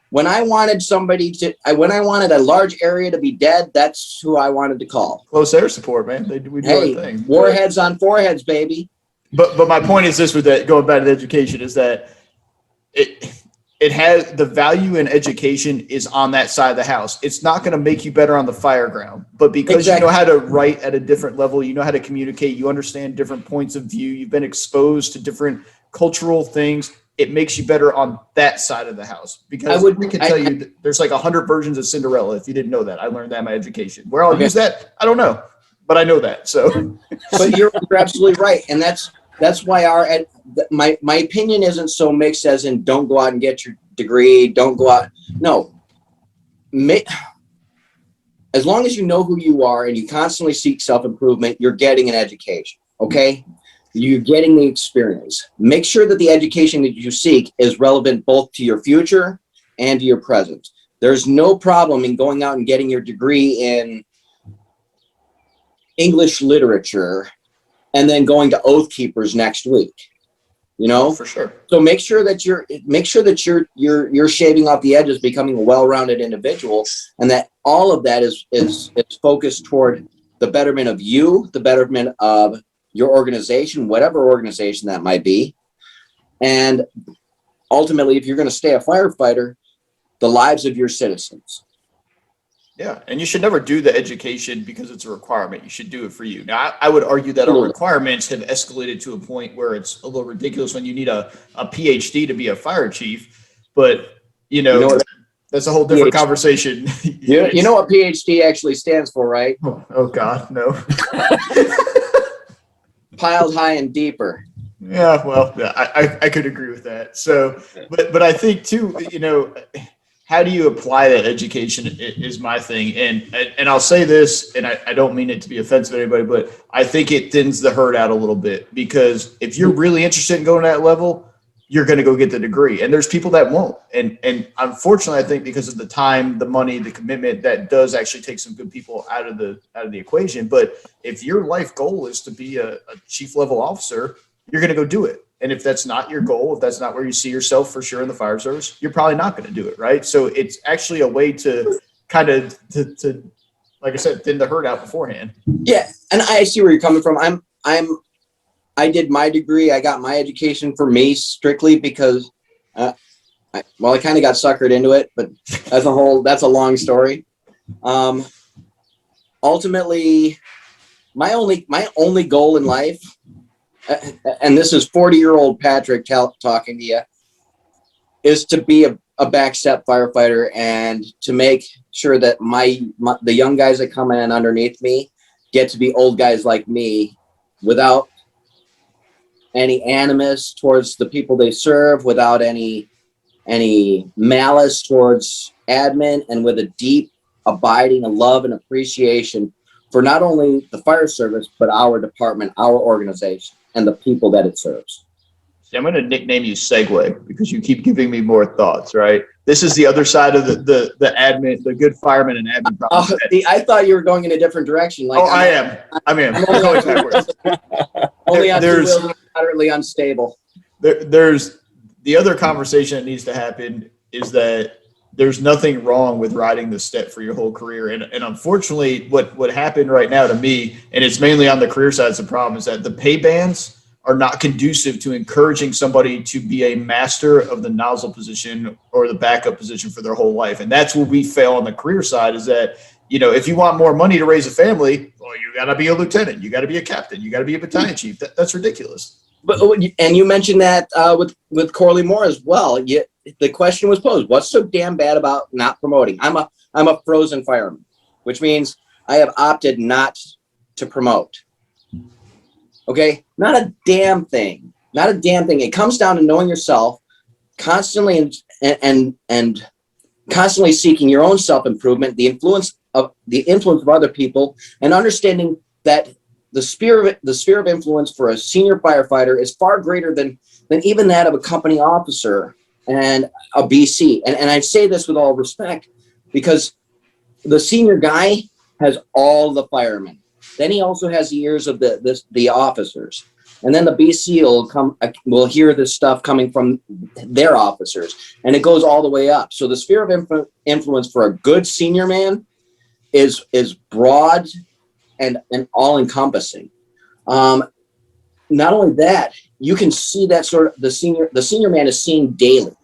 Speaker 2: when I wanted when I wanted a large area to be dead, that's who I wanted to call.
Speaker 1: Close air support, man. We do our thing.
Speaker 2: Warheads on foreheads, baby.
Speaker 1: But my point is this with that, going back to the education, is that it has the value in education is on that side of the house. It's not going to make you better on the fire ground, but because you know how to write at a different level, you know how to communicate, you understand different points of view, you've been exposed to different cultural things, it makes you better on that side of the house. Because we can tell you that there's like 100 versions of Cinderella. If you didn't know that, I learned that in my education. Where I'll use that, I don't know, but I know that. So,
Speaker 2: but you're absolutely right, and that's why my opinion isn't so mixed as in don't go out and get your degree, don't go out. No, as long as you know who you are and you constantly seek self-improvement, you're getting an education. Okay. You're getting the experience. Make sure that the education that you seek is relevant both to your future and to your present. There's no problem in going out and getting your degree in English literature and then going to Oath Keepers next week. You know,
Speaker 1: for sure.
Speaker 2: So make sure that you're shaving off the edges, becoming a well-rounded individual, and that all of that is focused toward the betterment of you, the betterment of your organization, whatever organization that might be. And ultimately, if you're going to stay a firefighter, the lives of your citizens.
Speaker 1: Yeah, and you should never do the education because it's a requirement. You should do it for you. Now, I would argue that our requirements have escalated to a point where it's a little ridiculous when you need a PhD to be a fire chief. But, you know that's a whole different conversation.
Speaker 2: You know what PhD actually stands for, right?
Speaker 1: Oh God, no.
Speaker 2: Piled high and deeper.
Speaker 1: Yeah, well, I could agree with that. So, but I think too, how do you apply that education is my thing. And I'll say this, and I don't mean it to be offensive to anybody, but I think it thins the herd out a little bit, because if you're really interested in going to that level, you're going to go get the degree. And there's people that won't. And unfortunately, I think because of the time, the money, the commitment, that does actually take some good people out of the equation. But if your life goal is to be a chief level officer, you're going to go do it. And if that's not your goal, if that's not where you see yourself for sure in the fire service, you're probably not going to do it. Right. So it's actually a way to kind of, to like I said, thin the herd out beforehand. Yeah.
Speaker 2: And I see where you're coming from. I did my degree. I got my education for me strictly because, I kind of got suckered into it, but that's a long story. Ultimately, my only goal in life, and this is 40-year-old Patrick talking to you, is to be a backstep firefighter and to make sure that the young guys that come in underneath me get to be old guys like me without any animus towards the people they serve, without any malice towards admin, and with a deep, abiding love and appreciation for not only the fire service, but our department, our organization, and the people that it serves.
Speaker 1: See, I'm going to nickname you Segway because you keep giving me more thoughts, right? This is the other side of the admin, the good fireman and admin problem.
Speaker 2: I thought you were going in a different direction.
Speaker 1: I am. I'm going backwards.
Speaker 2: Only on two wheels, moderately unstable.
Speaker 1: There's the other conversation that needs to happen is that there's nothing wrong with riding the step for your whole career. And unfortunately, what happened right now to me, and it's mainly on the career side, the problem is that the pay bands are not conducive to encouraging somebody to be a master of the nozzle position or the backup position for their whole life. And that's where we fail on the career side, is that, if you want more money to raise a family, well, you got to be a lieutenant, you got to be a captain, you got to be a battalion chief. That's ridiculous.
Speaker 2: And you mentioned that with Corley Moore as well. The question was posed: what's so damn bad about not promoting? I'm a frozen fireman, which means I have opted not to promote. Okay, not a damn thing Not a damn thing. It comes down to knowing yourself, constantly and constantly seeking your own self-improvement, the influence of other people, and understanding that the sphere of influence for a senior firefighter is far greater than even that of a company officer and a BC. And I say this with all respect, because the senior guy has all the firemen. Then he also has the ears of the officers. And then the BC will hear this stuff coming from their officers, and it goes all the way up. So the sphere of influence for a good senior man is broad and all encompassing. Not only that, you can see that sort of the senior man is seen daily.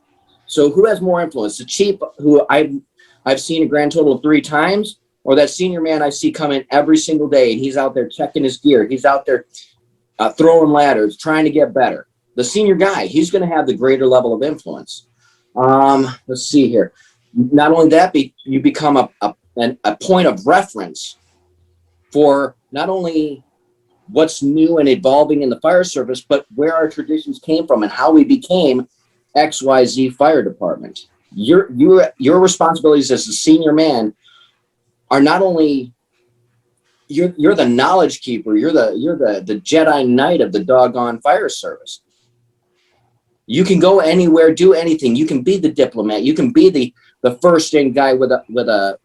Speaker 2: So who has more influence? The chief, who I've seen a grand total of 3 times, or that senior man I see come in every single day, and he's out there checking his gear. He's out there throwing ladders, trying to get better. The senior guy, he's going to have the greater level of influence. Let's see here. Not only that, you become a point of reference for not only what's new and evolving in the fire service, but where our traditions came from and how we became XYZ fire department. Your responsibilities as a senior man are not only you're the knowledge keeper, you're the Jedi Knight of the doggone fire service. You can go anywhere, do anything. You can be the diplomat. You can be the first in guy with a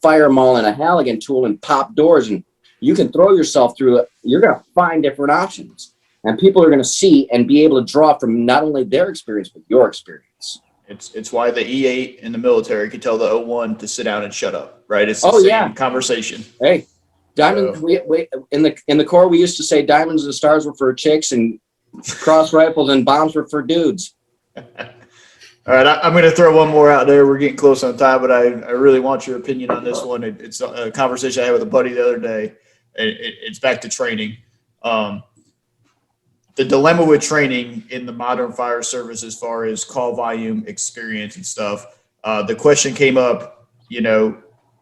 Speaker 2: fire maul and a Halligan tool and pop doors, and you can throw yourself through it. You're going to find different options, and people are going to see and be able to draw from not only their experience but your experience.
Speaker 1: It's why the E8 in the military could tell the O1 to sit down and shut up, right? It's the same conversation.
Speaker 2: Hey, diamonds. We in the Corps, we used to say diamonds and stars were for chicks, and cross rifles and bombs were for dudes.
Speaker 1: All right, I'm going to throw one more out there. We're getting close on time, but I really want your opinion on this one. It's a conversation I had with a buddy the other day. It's back to training. The dilemma with training in the modern fire service, as far as call volume, experience, and stuff. The question came up,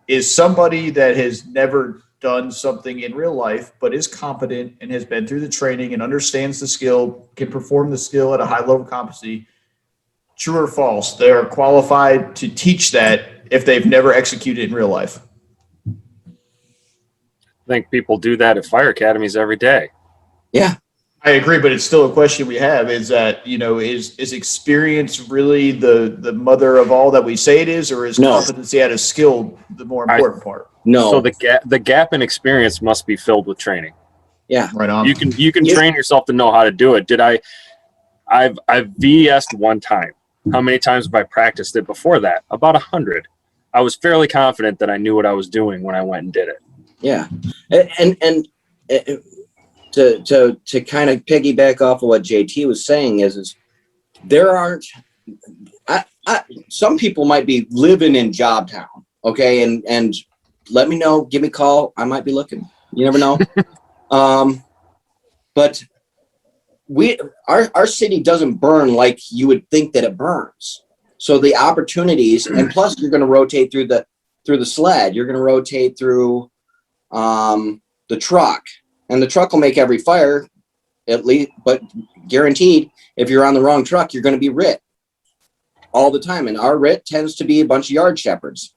Speaker 1: is somebody that has never done something in real life, but is competent and has been through the training and understands the skill, can perform the skill at a high level of competency, true or false? They are qualified to teach that if they've never executed in real life.
Speaker 3: I think people do that at fire academies every day.
Speaker 2: Yeah.
Speaker 1: I agree, but it's still a question we have, is that, is experience really the mother of all that we say it is, or is competency at a skill the more important part?
Speaker 2: No.
Speaker 3: So the gap in experience must be filled with training.
Speaker 2: Yeah.
Speaker 1: Right on.
Speaker 3: You can train yourself to know how to do it. I've VS'd one time. How many times have I practiced it before that? About 100. I was fairly confident that I knew what I was doing when I went and did it.
Speaker 2: Yeah. And to kind of piggyback off of what JT was saying is there aren't, some people might be living in Jobtown. Okay. And let me know, give me a call. I might be looking, you never know. But our city doesn't burn like you would think that it burns. So the opportunities, and plus you're going to rotate through the sled, you're going to rotate through the truck, and the truck will make every fire at least, but guaranteed if you're on the wrong truck, you're going to be writ all the time. And our writ tends to be a bunch of yard shepherds.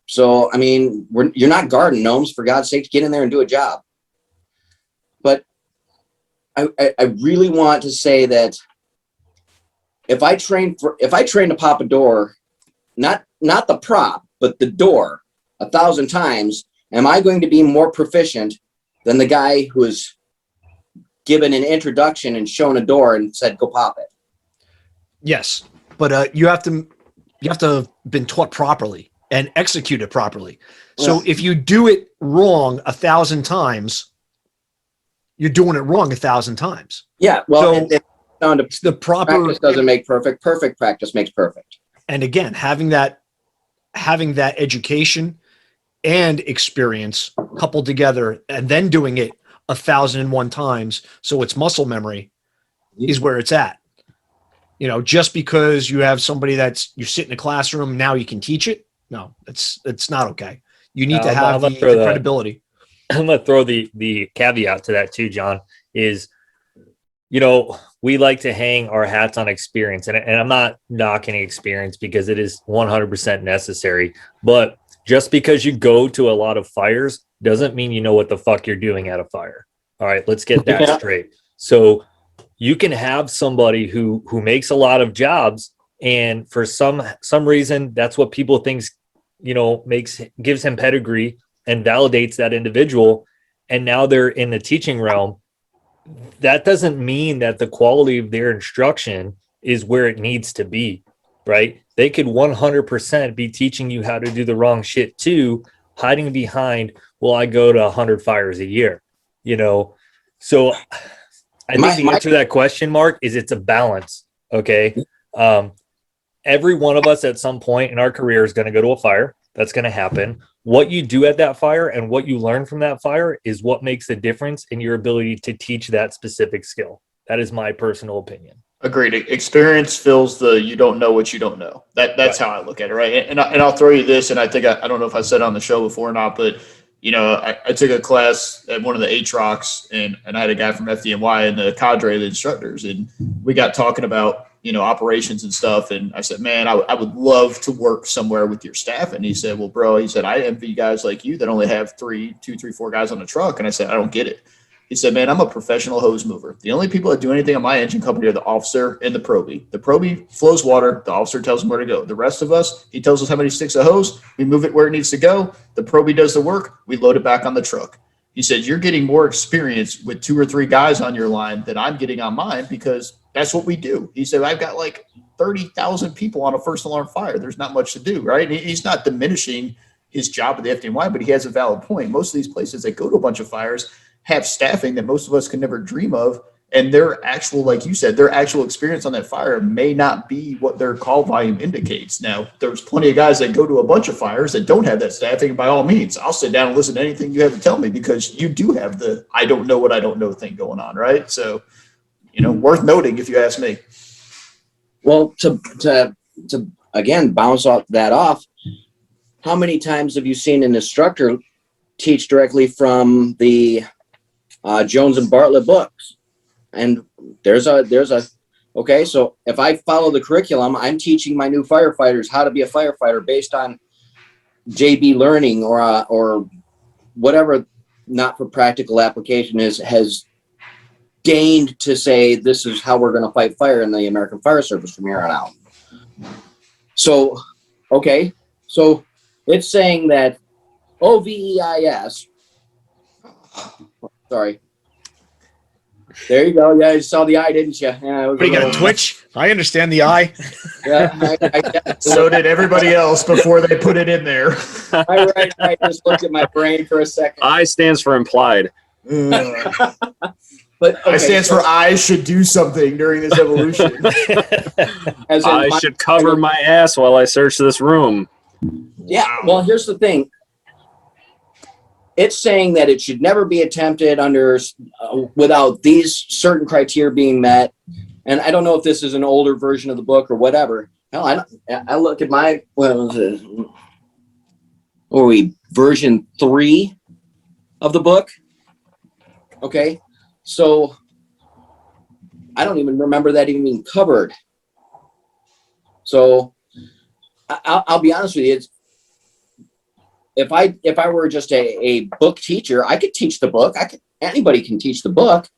Speaker 2: So, I mean, you're not garden gnomes, for God's sake, get in there and do a job. But I really want to say that if I train to pop a door, not the prop, but the door 1,000 times, am I going to be more proficient than the guy who is given an introduction and shown a door and said, go pop it?
Speaker 6: Yes, but you have to have been taught properly and execute it properly. So if you do it wrong 1,000 times, you're doing it wrong 1,000 times.
Speaker 2: Yeah. Well,
Speaker 6: so it's the proper
Speaker 2: practice doesn't make perfect. Perfect practice makes perfect.
Speaker 6: And again, having that education and experience coupled together and then doing it 1,001 times, so it's muscle memory, is where it's at. Just because you have somebody you sit in a classroom, now you can teach it. No, it's not okay. You need to have the credibility.
Speaker 4: I'm going to throw the caveat to that too, John, is we like to hang our hats on experience, and I'm not knocking experience because it is 100% necessary. But just because you go to a lot of fires doesn't mean you know what the fuck you're doing at a fire. All right, let's get that straight. So you can have somebody who makes a lot of jobs, and for some reason, that's what people thinks, gives him pedigree and validates that individual. And now they're in the teaching realm. That doesn't mean that the quality of their instruction is where it needs to be, right? They could 100% be teaching you how to do the wrong shit too, hiding behind, well, I go to 100 fires a year, So I think the answer to that question, Mark, is it's a balance, okay? Every one of us at some point in our career is going to go to a fire. That's going to happen. What you do at that fire and what you learn from that fire is what makes the difference in your ability to teach that specific skill. That is my personal opinion.
Speaker 1: Agreed. Experience fills the you don't know what you don't know. That's right. How I look at it, right? And I'll throw you this, and I think I don't know if I said it on the show before or not, but I took a class at one of the HROCs, and I had a guy from FDNY in the cadre of the instructors, and we got talking about operations and stuff. And I said, man, I would love to work somewhere with your staff. And he said, well, bro, I envy guys like you that only have 2, 3, 4 guys on the truck. And I said, I don't get it. He said, man, I'm a professional hose mover. The only people that do anything on my engine company are the officer and the probie. The probie flows water. The officer tells him where to go. The rest of us, he tells us how many sticks of hose. We move it where it needs to go. The probie does the work. We load it back on the truck. He said, you're getting more experience with 2 or 3 guys on your line than I'm getting on mine because that's what we do. He said, I've got like 30,000 people on a first alarm fire. There's not much to do, right? And he's not diminishing his job at the FDNY, but he has a valid point. Most of these places that go to a bunch of fires have staffing that most of us can never dream of. And their actual, like you said, their actual experience on that fire may not be what their call volume indicates. Now, there's plenty of guys that go to a bunch of fires that don't have that staffing. By all means, I'll sit down and listen to anything you have to tell me because you do have the I don't know what I don't know thing going on, right? So, worth noting if you ask me.
Speaker 2: Well, to again, bounce that off, how many times have you seen an instructor teach directly from the Jones and Bartlett books? And there's a okay, so if I follow the curriculum, I'm teaching my new firefighters how to be a firefighter based on JB Learning or whatever not for practical application has deigned to say this is how we're going to fight fire in the American Fire Service from here on out. So, okay, so it's saying that OVEIS, sorry. There you go. Yeah, you saw the eye, didn't you? Yeah,
Speaker 6: you got a twitch? I understand the eye.
Speaker 2: Yeah,
Speaker 1: so did everybody else before they put it in there.
Speaker 2: I just looked at my brain for a second.
Speaker 3: I stands for implied.
Speaker 2: But okay,
Speaker 1: I stands for I should do something during this evolution.
Speaker 2: As
Speaker 3: I should cover my ass while I search this room.
Speaker 2: Yeah. Wow. Well, here's the thing. It's saying that it should never be attempted under without these certain criteria being met. And I don't know if this is an older version of the book or whatever. Hell, I look at my version 3 of the book. Okay, so I don't even remember that even being covered. So I'll be honest with you. If I were just a book teacher, I could teach the book. Anybody can teach the book.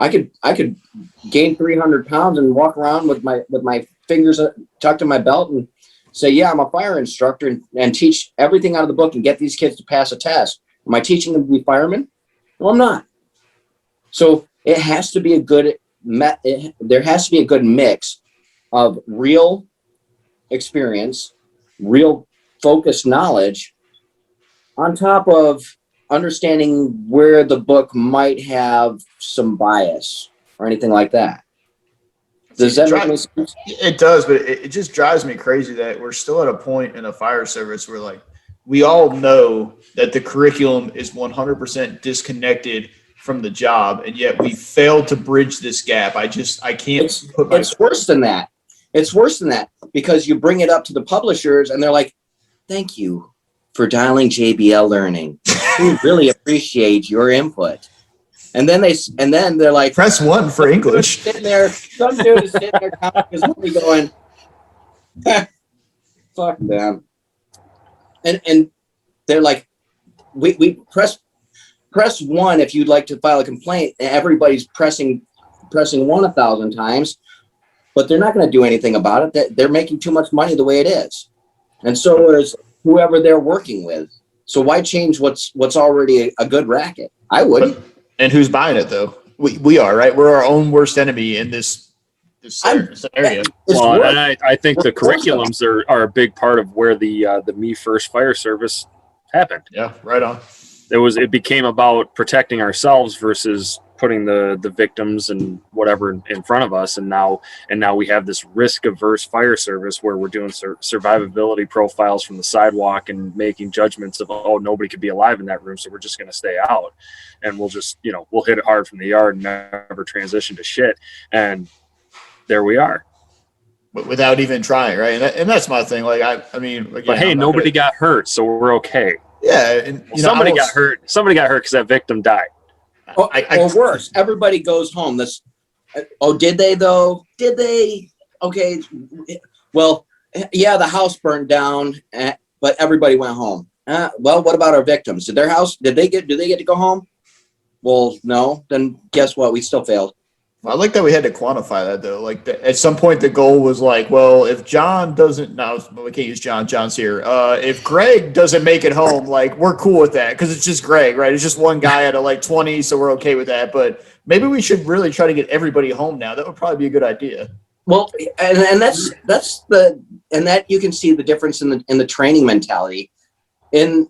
Speaker 2: I could gain 300 pounds and walk around with my fingers tucked in my belt and say, yeah, I'm a fire instructor and teach everything out of the book and get these kids to pass a test. Am I teaching them to be firemen? No, I'm not. So it has to be there has to be a good mix of real experience, real focused knowledge, on top of understanding where the book might have some bias or anything like that. Does that make any sense?
Speaker 1: It does, but it just drives me crazy that we're still at a point in a fire service where, like, we all know that the curriculum is 100% disconnected from the job, and yet we failed to bridge this gap. I can't.
Speaker 2: It's worse than that. It's worse than that because you bring it up to the publishers and they're like, thank you for dialing JBL Learning. We really appreciate your input. And then they're like,
Speaker 1: Press 1 for English.
Speaker 2: sitting there, some dude is sitting there counting his money going, fuck them. And they're like, we press 1 if you'd like to file a complaint. And everybody's pressing 1 1,000 times, but they're not going to do anything about it. They're making too much money the way it is. And so is whoever they're working with. So why change what's already a good racket? I wouldn't.
Speaker 1: And who's buying it though? We are, right? We're our own worst enemy in this scenario.
Speaker 3: Well, and I think the curriculums are a big part of where the Me First Fire Service happened.
Speaker 1: Yeah, right on.
Speaker 3: It became about protecting ourselves versus putting the victims and whatever in front of us, and now we have this risk averse fire service where we're doing survivability profiles from the sidewalk and making judgments of, oh, nobody could be alive in that room, so we're just going to stay out, and we'll just we'll hit it hard from the yard and never transition to shit, and there we are.
Speaker 1: Without even trying, right? And that's my thing. Like I mean, again,
Speaker 3: but hey, nobody got hurt, so we're okay.
Speaker 1: Yeah, and
Speaker 3: somebody got hurt. Somebody got hurt because that victim died.
Speaker 2: Or worse, everybody goes home. Did they though? Did they? Okay. Well, yeah, the house burned down, but everybody went home. Well, what about our victims? Did they get to go home? Well, no. Then guess what? We still failed.
Speaker 1: I like that we had to quantify that though. Like at some point, the goal was like, well, if John doesn't, no, we can't use John. John's here. If Greg doesn't make it home, like we're cool with that because it's just Greg, right? It's just one guy out of like 20, so we're okay with that. But maybe we should really try to get everybody home now. That would probably be a good idea.
Speaker 2: Well, and that you can see the difference in the training mentality. You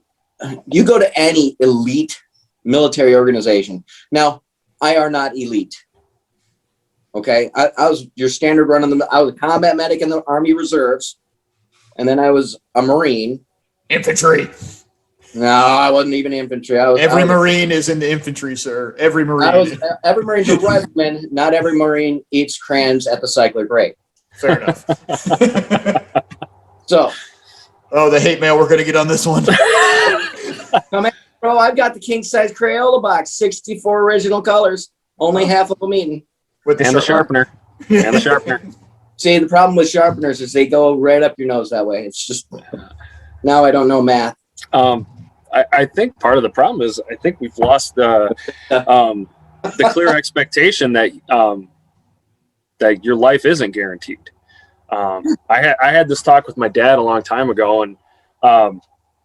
Speaker 2: go to any elite military organization. Now, I are not elite. Okay, I was your standard run I was a combat medic in the Army Reserves, and then I was a Marine.
Speaker 1: Infantry.
Speaker 2: No, I wasn't even infantry.
Speaker 1: Every Marine is in the infantry, sir. Every Marine.
Speaker 2: Every Marine's a rifleman. Not every Marine eats crayons at the cycler break.
Speaker 1: Fair enough.
Speaker 2: So.
Speaker 1: Oh, the hate mail. We're going to get on this one.
Speaker 2: Come in, bro. I've got the king size Crayola box, 64 original colors. Only half of them eaten.
Speaker 1: With the
Speaker 3: sharpener. And the sharpener.
Speaker 2: See, the problem with sharpeners is they go right up your nose that way. It's just, now I don't know math.
Speaker 3: I think part of the problem is I think we've lost the clear expectation that your life isn't guaranteed. I had this talk with my dad a long time ago, and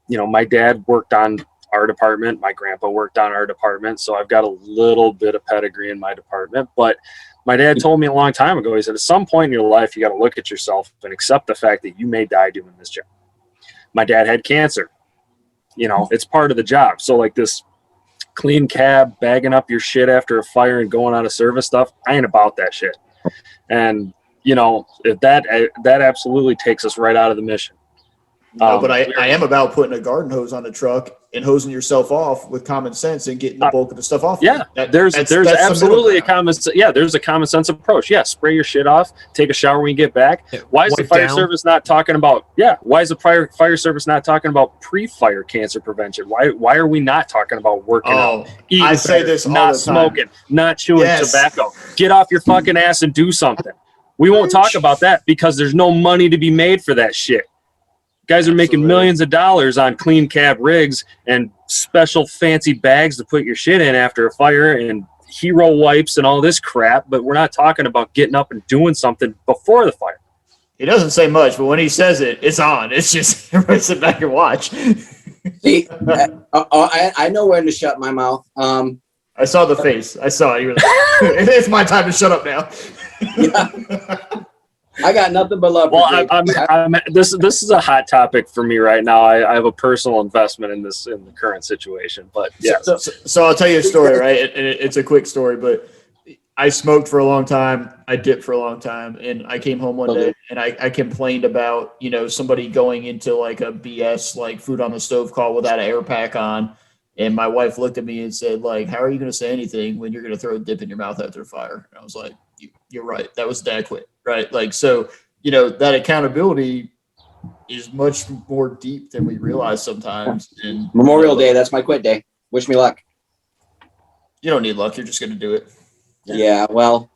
Speaker 3: my dad worked on our department. My grandpa worked on our department, so I've got a little bit of pedigree in my department. But my dad told me a long time ago, he said, at some point in your life, you got to look at yourself and accept the fact that you may die doing this job. My dad had cancer. It's part of the job. So like this clean cab, bagging up your shit after a fire and going out of service stuff, I ain't about that shit. And, if that absolutely takes us right out of the mission.
Speaker 1: No, but I am about putting a garden hose on a truck and hosing yourself off with common sense and getting the bulk of the stuff off.
Speaker 3: Yeah, there's absolutely a common sense approach. Yeah, spray your shit off, take a shower when you get back. Why is the fire service not talking about? Yeah, why is the fire service not talking about pre-fire cancer prevention? Why are we not talking about working out? Eating
Speaker 1: I say this all
Speaker 3: not
Speaker 1: the time.
Speaker 3: Smoking, not chewing tobacco. Get off your fucking ass and do something. We won't talk about that because there's no money to be made for that shit. Guys are making millions of dollars on clean cab rigs and special fancy bags to put your shit in after a fire and hero wipes and all this crap, but we're not talking about getting up and doing something before the fire.
Speaker 1: He doesn't say much, but when he says it, it's on. It's just everybody sit back and watch.
Speaker 2: See, I know when to shut my mouth.
Speaker 1: I saw the face. I saw it. You were like, it's my time to shut up now.
Speaker 2: Yeah. I got nothing but love.
Speaker 3: Well, this is a hot topic for me right now. I have a personal investment in the current situation, but yeah.
Speaker 1: So I'll tell you a story, right? It's a quick story, but I smoked for a long time. I dipped for a long time, and I came home one day and I complained about somebody going into like a BS like food on the stove call without an air pack on, and my wife looked at me and said like, "How are you going to say anything when you're going to throw a dip in your mouth after a fire?" And I was like, "You're right. That was adequate." Right. Like, so, that accountability is much more deep than we realize sometimes. And
Speaker 2: Memorial Day, that's my quit day. Wish me luck.
Speaker 1: You don't need luck. You're just going to do it.
Speaker 2: Yeah, well,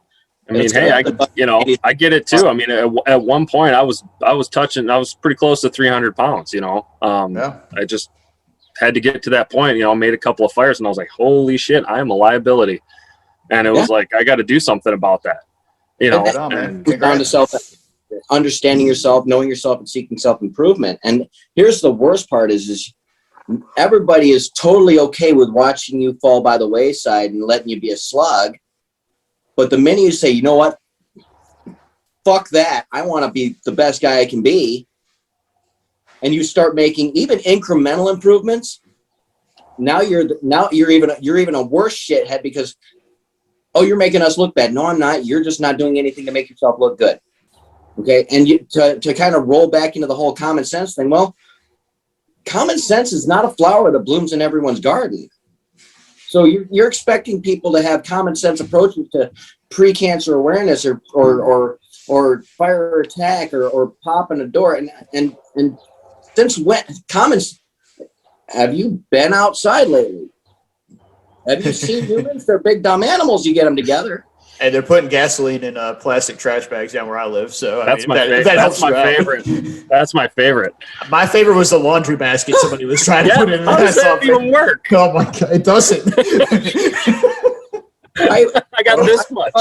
Speaker 3: I mean,
Speaker 2: It's
Speaker 3: hey,
Speaker 2: gonna-
Speaker 3: I get it too. I mean, at one point I was pretty close to 300 pounds,
Speaker 1: Yeah.
Speaker 3: I just had to get to that point, made a couple of fires and I was like, holy shit, I am a liability. And it was like, I got to do something about that,
Speaker 1: Right on, man.
Speaker 3: and
Speaker 2: comes down to self understanding yourself, knowing yourself, and seeking self-improvement. And here's the worst part is everybody is totally okay with watching you fall by the wayside and letting you be a slug. But the minute you say, you know what, fuck that, I want to be the best guy I can be, and you start making even incremental improvements, now you're even a worse shithead because, oh, you're making us look bad. No, I'm not. You're just not doing anything to make yourself look good. Okay. And to kind of roll back into the whole common sense thing. Well, common sense is not a flower that blooms in everyone's garden. So you're expecting people to have common sense approaches to pre-cancer awareness or fire attack or popping a door. And since when have you been outside lately? Have you seen humans? They're big dumb animals. You get them together.
Speaker 1: And they're putting gasoline in plastic trash bags down where I live. So
Speaker 3: that's my favorite. That's my favorite.
Speaker 1: My favorite was the laundry basket somebody was trying to put in.
Speaker 3: How does that even work?
Speaker 1: Oh my God, it doesn't.
Speaker 2: I
Speaker 3: got this much.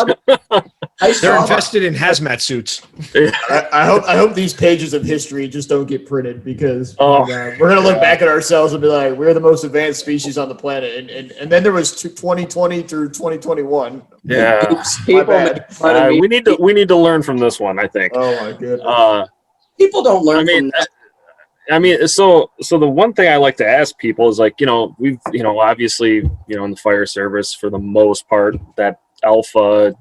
Speaker 6: They're invested in hazmat suits.
Speaker 1: I hope these pages of history just don't get printed because
Speaker 3: Oh,
Speaker 1: we're gonna look back at ourselves and be like, we're the most advanced species on the planet, and then there was 2020 through 2021.
Speaker 3: Yeah,
Speaker 2: People
Speaker 1: bad.
Speaker 2: make fun of me.
Speaker 3: we need to learn from this one, I think.
Speaker 1: Oh my goodness.
Speaker 2: People don't learn
Speaker 3: So the one thing I like to ask people is like, we've, obviously, in the fire service for the most part, that alpha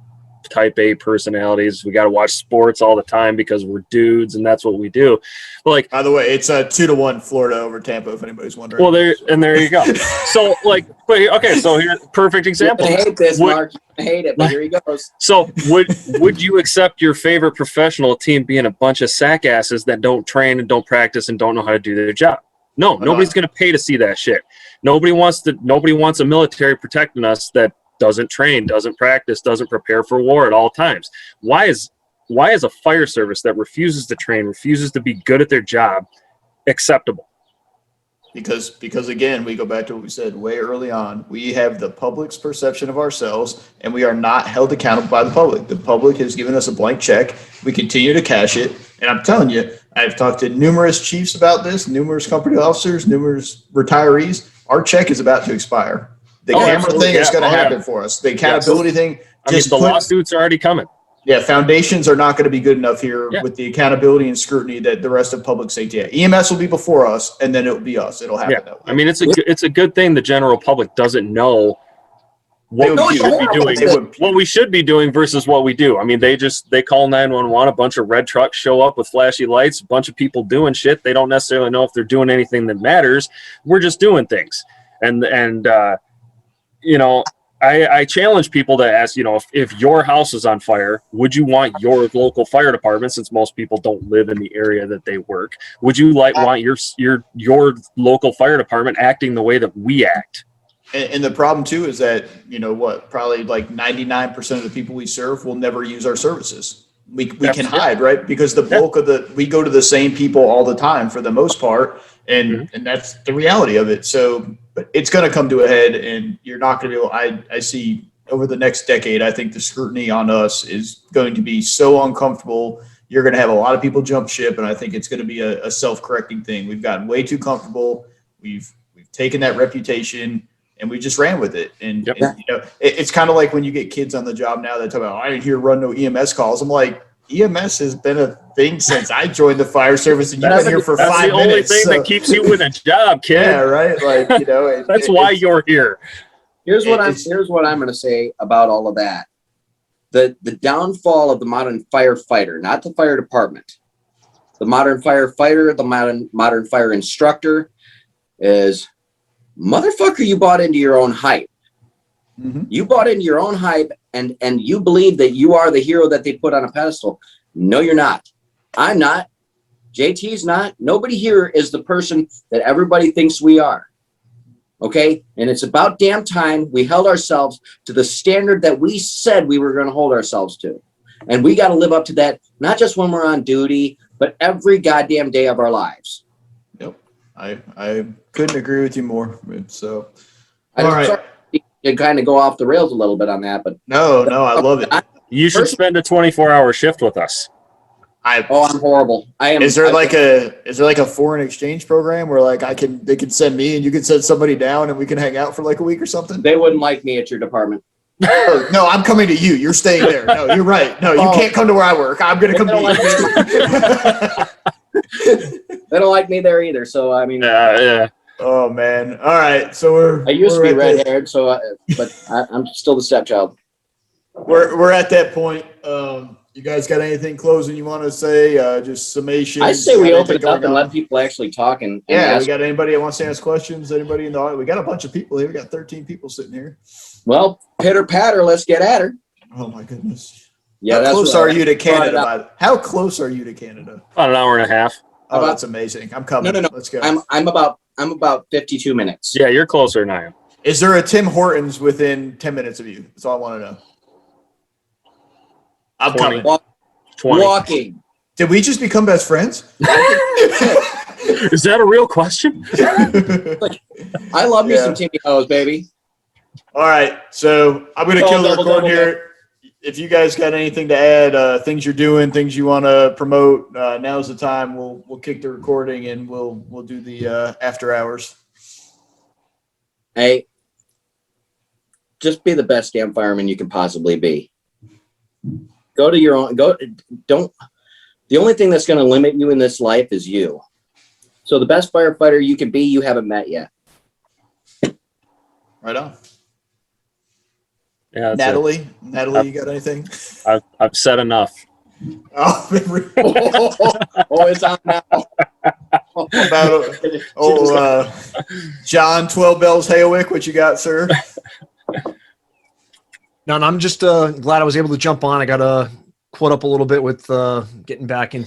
Speaker 3: type A personalities, we got to watch sports all the time because we're dudes and that's what we do. But like,
Speaker 1: By the way, it's 2-1 Florida over Tampa, if anybody's wondering.
Speaker 3: well, there you go. So like, okay, so here's perfect example.
Speaker 2: I hate this, Mark. I hate it, but here he goes.
Speaker 3: So would you accept your favorite professional team being a bunch of sack asses that don't train and don't practice and don't know how to do their job? No, nobody's going to pay to see that shit. Nobody wants a military protecting us that doesn't train, doesn't practice, doesn't prepare for war at all times. Why is a fire service that refuses to train, refuses to be good at their job acceptable?
Speaker 1: Because again, we go back to what we said way early on. We have the public's perception of ourselves, and we are not held accountable by the public. The public has given us a blank check. We continue to cash it. And I'm telling you, I've talked to numerous chiefs about this, numerous company officers, numerous retirees. Our check is about to expire. The camera thing is going to happen for us. The accountability thing.
Speaker 3: The lawsuits are already coming.
Speaker 1: Yeah, foundations are not going to be good enough here with the accountability and scrutiny that the rest of public safety. EMS will be before us, and then it'll be us. It'll happen that way.
Speaker 3: I mean, it's a good thing the general public doesn't know what we should be doing, what we should be doing versus what we do. I mean, they call 911, a bunch of red trucks show up with flashy lights, a bunch of people doing shit. They don't necessarily know if they're doing anything that matters. We're just doing things. I challenge people to ask, if your house is on fire, would you want your local fire department, since most people don't live in the area that they work, would you want your local fire department acting the way that we act?
Speaker 1: And the problem too is that, probably like 99% of the people we serve will never use our services. We can hide, right? Because the bulk of we go to the same people all the time for the most part. And that's the reality of it. So, but it's going to come to a head, and you're not going to be able. I see over the next decade, I think the scrutiny on us is going to be so uncomfortable. You're going to have a lot of people jump ship, and I think it's going to be a self-correcting thing. We've gotten way too comfortable. We've taken that reputation, and we just ran with it. And, it's kind of like when you get kids on the job now that talk about, I didn't hear run no EMS calls. I'm like, EMS has been a thing since I joined the fire service, and you've been here for 5 minutes.
Speaker 3: That's the only thing that keeps you in a job, kid.
Speaker 1: Yeah, right. Like,
Speaker 3: that's why you're here.
Speaker 2: Here's what I'm going to say about all of that. The downfall of the modern firefighter, not the fire department, the modern firefighter, the modern fire instructor is, motherfucker, you bought into your own hype. Mm-hmm. You bought into your own hype, and you believe that you are the hero that they put on a pedestal. No, you're not. I'm not. JT's not. Nobody here is the person that everybody thinks we are. Okay. And it's about damn time we held ourselves to the standard that we said we were going to hold ourselves to. And we got to live up to that, not just when we're on duty, but every goddamn day of our lives.
Speaker 1: Yep. I couldn't agree with you more. So,
Speaker 2: I'm
Speaker 1: all right.
Speaker 2: sorry to kind of go off the rails a little bit on that, but
Speaker 1: No, I love it.
Speaker 3: You should spend a 24-hour shift with us.
Speaker 2: I'm horrible. I am.
Speaker 1: Is there like a foreign exchange program where like they can send me and you can send somebody down and we can hang out for like a week or something?
Speaker 2: They wouldn't like me at your department.
Speaker 1: No, I'm coming to you. You're staying there. No, you're right. No, you can't come to where I work. I'm going to come to you.
Speaker 2: They don't like me there either. So, I mean,
Speaker 3: Yeah.
Speaker 1: Oh, man. All right. So
Speaker 2: I used to be red-haired, so but I'm still the stepchild.
Speaker 1: We're at that point. You guys got anything closing you want to say? Just summation.
Speaker 2: I say we open it up and let people actually talk and
Speaker 1: yeah,
Speaker 2: ask.
Speaker 1: we got anybody that wants to ask questions? Anybody in the audience? We got a bunch of people here. We got 13 people sitting here.
Speaker 2: Well, pitter patter, let's get at her.
Speaker 1: Oh my goodness.
Speaker 2: Yeah,
Speaker 1: How close are you to Canada? How close are you to Canada?
Speaker 3: About an hour and a half.
Speaker 1: Oh, that's amazing. I'm coming.
Speaker 2: No.
Speaker 1: Let's go.
Speaker 2: I'm about 52 minutes.
Speaker 3: Yeah, you're closer than I am.
Speaker 1: Is there a Tim Hortons within 10 minutes of you? That's all I want to know. I'm
Speaker 3: 20.
Speaker 1: coming.
Speaker 3: 20.
Speaker 2: Walking.
Speaker 1: Did we just become best friends?
Speaker 3: Is that a real question?
Speaker 2: I love me some Timmy Hoes, baby.
Speaker 1: All right, so I'm going to kill the recording here. If you guys got anything to add, things you're doing, things you want to promote, now's the time. We'll kick the recording and we'll do the after hours.
Speaker 2: Hey, just be the best damn fireman you can possibly be. Go to your own. The only thing that's going to limit you in this life is you. So the best firefighter you can be, you haven't met yet.
Speaker 1: Right on.
Speaker 3: Yeah,
Speaker 1: Natalie, you got anything?
Speaker 3: I've said enough.
Speaker 1: Oh,
Speaker 2: It's on now.
Speaker 1: About John 12 Bells Hayowick, what you got, sir?
Speaker 6: No, I'm just glad I was able to jump on. I got caught up a little bit with getting back here.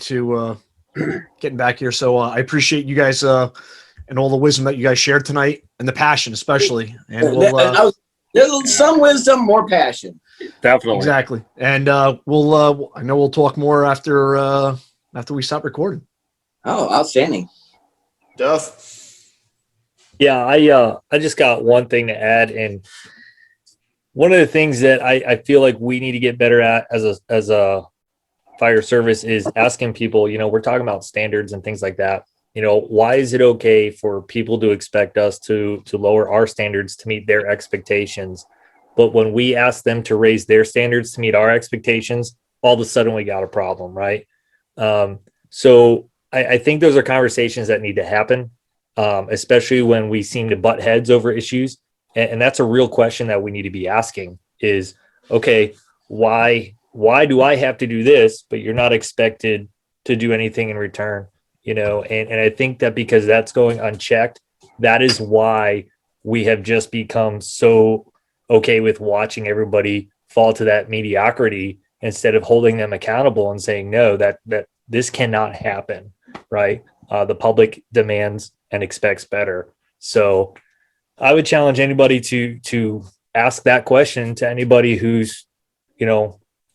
Speaker 6: So I appreciate you guys and all the wisdom that you guys shared tonight, and the passion especially. And
Speaker 2: There's some wisdom, more passion.
Speaker 3: Definitely.
Speaker 6: exactly. And I know we'll talk more after we stop recording.
Speaker 2: Oh, outstanding.
Speaker 1: Duff.
Speaker 4: Yeah, I just got one thing to add, and one of the things that I feel like we need to get better at as a fire service is asking people, we're talking about standards and things like that. Why is it okay for people to expect us to lower our standards to meet their expectations? But when we ask them to raise their standards to meet our expectations, all of a sudden we got a problem, right? So I think those are conversations that need to happen, especially when we seem to butt heads over issues. And that's a real question that we need to be asking is, okay, why do I have to do this, but you're not expected to do anything in return? And I think that because that's going unchecked, that is why we have just become so okay with watching everybody fall to that mediocrity instead of holding them accountable and saying, no, that this cannot happen, right? The public demands and expects better. So I would challenge anybody to ask that question to anybody who's,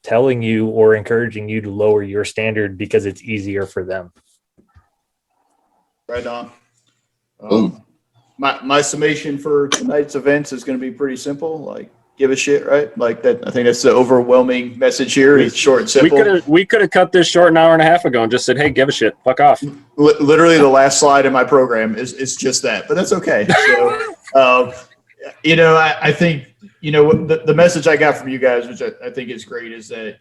Speaker 4: telling you or encouraging you to lower your standard because it's easier for them.
Speaker 1: Right on. My summation for tonight's events is going to be pretty simple. Like, give a shit, right? Like that. I think that's the overwhelming message here. It's short and simple.
Speaker 3: We could have cut this short an hour and a half ago and just said, "Hey, give a shit, fuck off."
Speaker 1: Literally, the last slide in my program is just that, but that's okay. So, I think the message I got from you guys, which I think is great, is that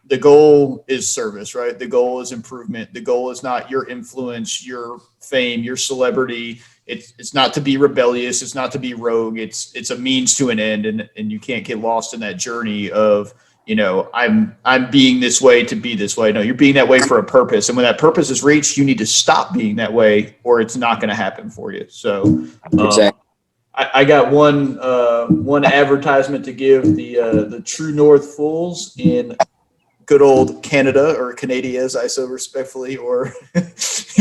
Speaker 1: the goal is service, right? The goal is improvement. The goal is not your influence, your fame, your celebrity. It's not to be rebellious. It's not to be rogue. It's a means to an end, and you can't get lost in that journey of I'm being this way to be this way. No, you're being that way for a purpose, and when that purpose is reached, you need to stop being that way, or it's not going to happen for you. So,
Speaker 2: Exactly.
Speaker 1: I got one advertisement to give the True North Fools in good old Canada, or Canada as I so respectfully or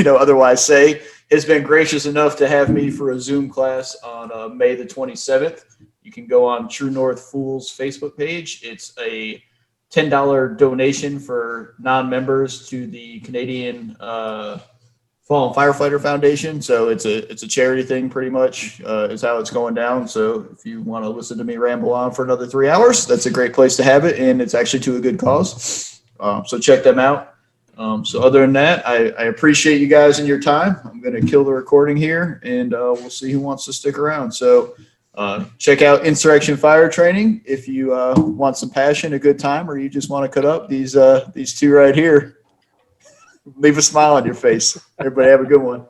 Speaker 1: otherwise say. has been gracious enough to have me for a Zoom class on May the 27th. You can go on True North Fools Facebook page. It's a $10 donation for non-members to the Canadian Fallen Firefighter Foundation. So it's a charity thing, pretty much, is how it's going down. So if you want to listen to me ramble on for another 3 hours, that's a great place to have it, and it's actually to a good cause. So check them out. So other than that, I appreciate you guys and your time. I'm going to kill the recording here, and we'll see who wants to stick around. So check out Insurrection Fire Training if you want some passion, a good time, or you just want to cut up these two right here. Leave a smile on your face. Everybody have a good one.